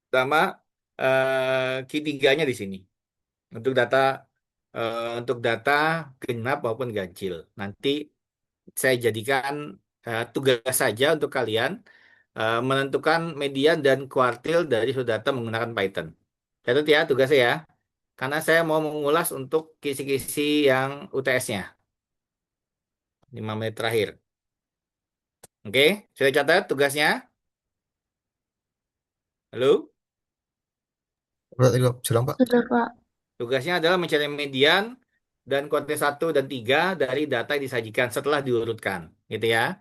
B: sama Q3-nya di sini. Untuk data genap maupun ganjil. Nanti saya jadikan tugas saja untuk kalian menentukan median dan kuartil dari suatu data menggunakan Python. Catat ya tugasnya ya. Karena saya mau mengulas untuk kisi-kisi yang UTS-nya. 5 menit terakhir. Oke, sudah catat tugasnya? Halo?
D: Berarti silang Pak.
E: Sudah, Pak.
B: Tugasnya adalah mencari median dan kuartil 1 dan 3 dari data yang disajikan setelah diurutkan. Gitu ya.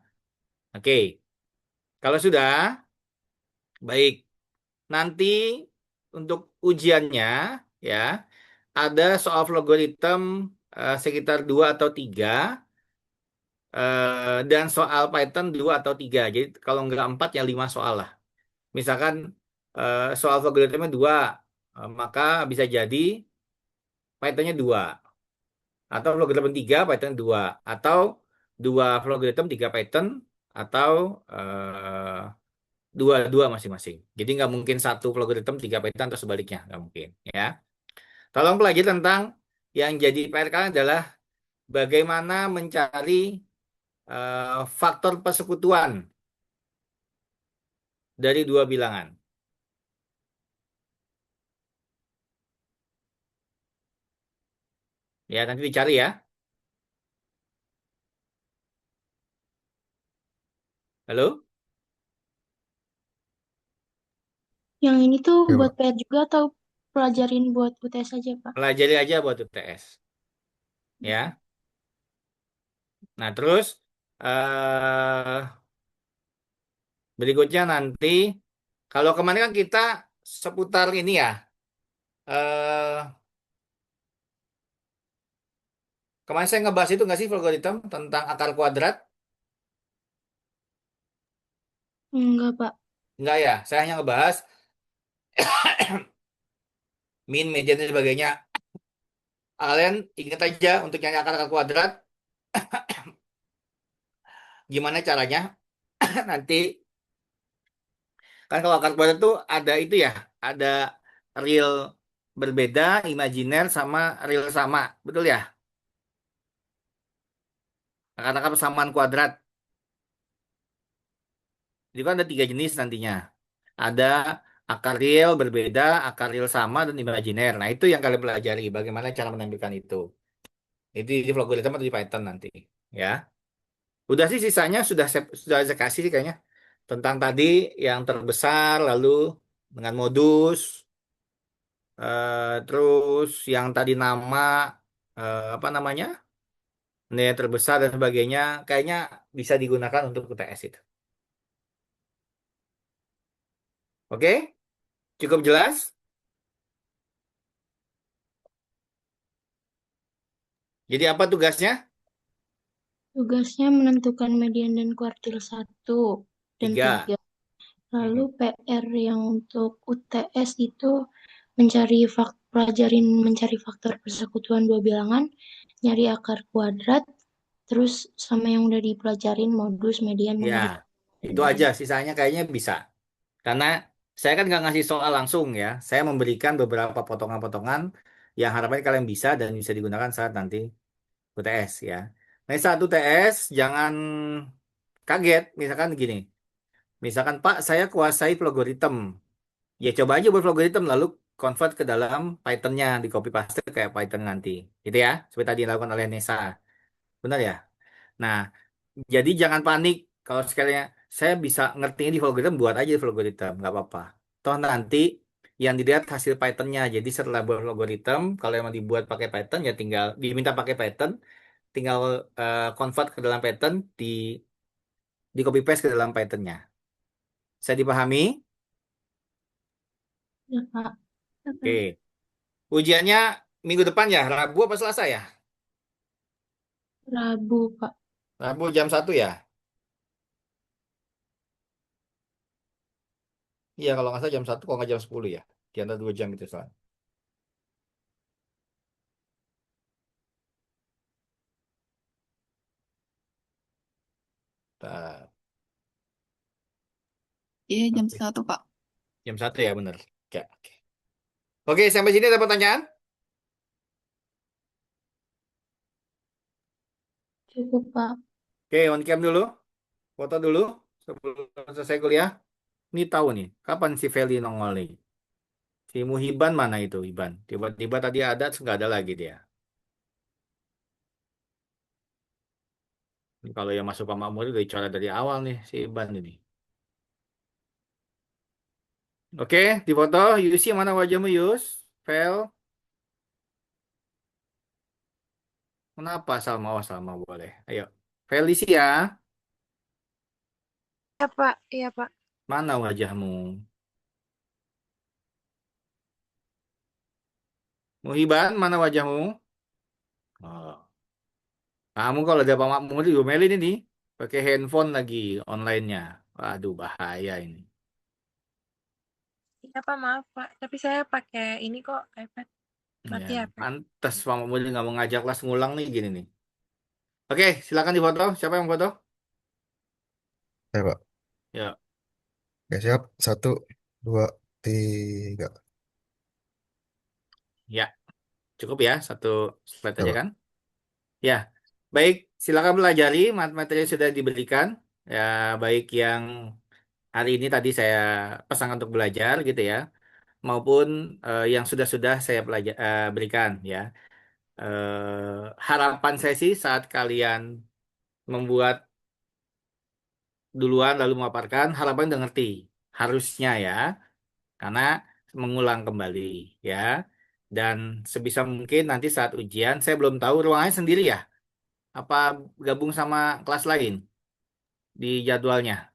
B: Oke, kalau sudah, baik. Nanti untuk ujiannya, ya, ada soal logaritm sekitar 2 atau 3, dan soal Python 2 atau 3. Jadi kalau nggak 4 ya 5 soal lah. Misalkan soal logaritmnya 2, maka bisa jadi Pythonnya 2. Atau logaritm 3, Python 2. Atau 2 logaritm 3 Python. Atau 2 masing-masing. Jadi nggak mungkin 1 logaritm 3 Python atau sebaliknya. Nggak mungkin. Ya. Tolong pelajari tentang yang jadi PR kalian adalah bagaimana mencari faktor persekutuan dari dua bilangan. Ya, nanti dicari ya. Halo?
E: Yang ini tuh
D: Ya
E: buat
D: Pak.
E: PR juga atau pelajarin buat UTS aja, Pak?
B: Pelajari aja buat UTS. Ya. Nah, terus eh berikutnya nanti, kalau kemarin kan kita seputar ini ya. eh Kemarin saya ngebahas itu nggak sih algoritma tentang akar kuadrat?
E: Enggak, Pak.
B: Nggak ya, saya hanya ngebahas min, median, dan sebagainya. Kalian ingat aja untuk nyari akar kuadrat, gimana caranya? Nanti, kan kalau akar kuadrat itu ada itu ya, ada real berbeda, imajiner, sama real sama. Betul ya? Akar-akar persamaan kuadrat. Itu kan ada 3 jenis nantinya. Ada akar real berbeda, akar real sama, dan imajiner. Nah, itu yang kalian pelajari. Bagaimana cara menampilkan itu. Itu di algoritma atau di Python nanti. Ya. Udah sih sisanya sudah saya kasih sih kayaknya. Tentang tadi yang terbesar, lalu dengan modus, terus yang tadi nama, apa namanya, nilai terbesar dan sebagainya, kayaknya bisa digunakan untuk UTS itu. Oke? Cukup jelas? Jadi apa tugasnya?
E: Tugasnya menentukan median dan kuartil 1 dan
B: 3.
E: 3. Lalu
B: Mm-mm.
E: PR yang untuk UTS itu mencari faktor persekutuan dua bilangan, nyari akar kuadrat, terus sama yang udah dipelajarin modus, median,
B: Ya,
E: mengumpulkan
B: itu
E: median.
B: aja. Sisanya kayaknya bisa. Karena saya kan nggak ngasih soal langsung ya. Saya memberikan beberapa potongan-potongan yang harapannya kalian bisa dan bisa digunakan saat nanti UTS ya. Nah, saat UTS jangan kaget. Misalkan gini. Misalkan Pak, saya kuasai logaritm. Ya coba aja buat logaritm lalu convert ke dalam Python-nya, di copy paste kayak Python nanti. Gitu ya. Seperti tadi dilakukan oleh Nesa. Benar ya? Nah, jadi jangan panik kalau sekalinya saya bisa ngertiin di algoritma, buat aja di algoritma, nggak apa-apa. Toh nanti yang dilihat hasil Python-nya. Jadi setelah buat algoritma, kalau emang dibuat pakai Python ya tinggal diminta pakai Python, tinggal convert ke dalam Python, di copy paste ke dalam Python-nya. Saya dipahami?
E: Ya, Pak. Oke.
B: Oke. Ujiannya minggu depan ya, Rabu apa Selasa ya?
E: Rabu, Pak.
B: Rabu jam 1 ya? Iya kalau nggak salah jam 1, kalau nggak jam 10 ya. Di antara 2 jam itu soal. Bentar.
C: Iya, jam
B: Oke.
C: 1, Pak.
B: Jam 1 ya bener. Oke, oke. Oke, sampai sini ada pertanyaan?
E: Cukup, Pak.
B: Oke, on cam dulu. Foto dulu sebelum selesai kuliah. Ini tahu nih, kapan si Feli nongol nih? Si Muhiban mana itu, Iban? Tiba-tiba tadi ada, terus nggak ada lagi dia. Ini kalau yang masuk Pak Makmur udah dicoret dari awal nih, si Iban ini. Oke, di foto, Yusi mana wajahmu, Yus? Fel, kenapa Salma? Oh, Salma boleh. Ayo. Felicia,
F: Iya Pak, iya Pak.
B: mana wajahmu? Muhiban, mana wajahmu? Oh. Kamu kalau ada Pak Makmur diomelin ini. Pakai handphone lagi online-nya. Waduh, bahaya ini.
F: Iya Pak, maaf Pak. Tapi saya pakai ini kok iPad.
B: Ya,
F: Mati ya Pak.
B: pantas Pak Makmur nggak mau ngajak kelas ngulang nih gini nih. Oke, silakan di foto. Siapa yang foto?
D: Ya, Pak.
B: Ya,
D: Oke, siap. 1, 2, 3.
B: ya, cukup ya. Satu slide
D: Ya,
B: aja
D: Pak.
B: kan? Ya, baik. Silakan pelajari materi yang sudah diberikan. Ya, baik yang hari ini tadi saya pesan untuk belajar gitu ya, maupun yang sudah-sudah saya berikan ya. Harapan saya sih saat kalian membuat duluan lalu memaparkan, harapan udah ngerti. Harusnya ya, karena mengulang kembali ya. Dan sebisa mungkin nanti saat ujian, saya belum tahu ruangannya sendiri ya. Apa gabung sama kelas lain di jadwalnya?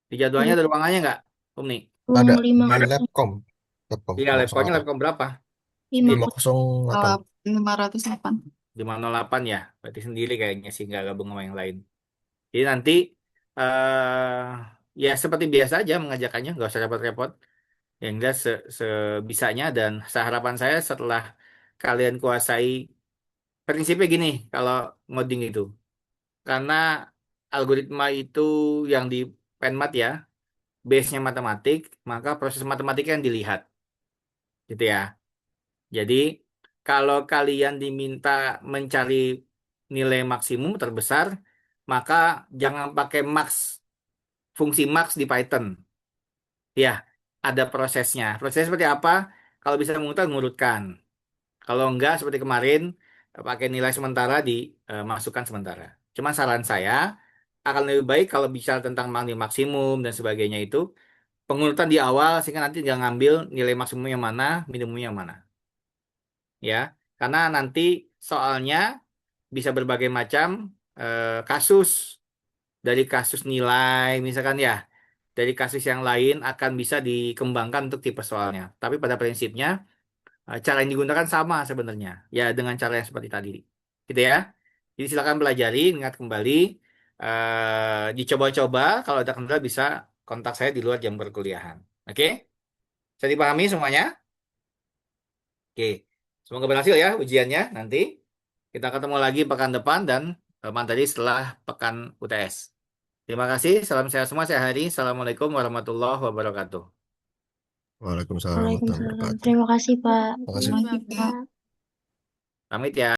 B: Di jadwalnya ada ruangannya nggak, Umi?
D: Ada
E: Ruang
D: di
E: 508.
D: Labcom. Labcom
B: Iya, labnya
D: 508.
B: Labcom berapa? Sendiri.
D: 508.
C: 508.
B: 508 ya. Berarti sendiri kayaknya sih, nggak gabung sama yang lain. Jadi nanti ya seperti biasa aja mengajakannya, nggak usah repot-repot. Yang jelas sebisanya dan seharapan saya setelah kalian kuasai prinsipnya gini kalau ngoding itu. Karena algoritma itu yang di Penmat ya, base-nya matematik, maka proses matematika yang dilihat. Gitu ya. Jadi kalau kalian diminta mencari nilai maksimum terbesar, maka jangan pakai max, fungsi max di Python. Ya, ada prosesnya. Prosesnya seperti apa? Kalau bisa ngurutkan. Kalau enggak, seperti kemarin, pakai nilai sementara dimasukkan sementara. Cuma saran saya, akan lebih baik kalau bicara tentang nilai maksimum dan sebagainya itu, pengurutan di awal, sehingga nanti jangan ngambil nilai maksimum yang mana, minimum yang mana. Ya, karena nanti soalnya bisa berbagai macam kasus, dari kasus nilai, misalkan ya, dari kasus yang lain akan bisa dikembangkan untuk tipe soalnya. Tapi pada prinsipnya, cara yang digunakan sama sebenarnya. Ya, dengan cara yang seperti tadi. Gitu ya. Jadi silakan pelajari, ingat kembali. Dicoba-coba, kalau ada kendala bisa kontak saya di luar jam perkuliahan. Oke? Saya dipahami semuanya? Oke. Semoga berhasil ya ujiannya nanti. Kita ketemu lagi pekan depan dan materi setelah pekan UTS. Terima kasih. Salam sehat semua. Saya Hari. Assalamualaikum warahmatullahi wabarakatuh.
D: Waalaikumsalam warahmatullahi
E: Waalaikumsalam.
D: wabarakatuh.
E: Terima kasih, Pak.
D: Makasih.
C: Terima kasih, Pak.
B: Pamit ya.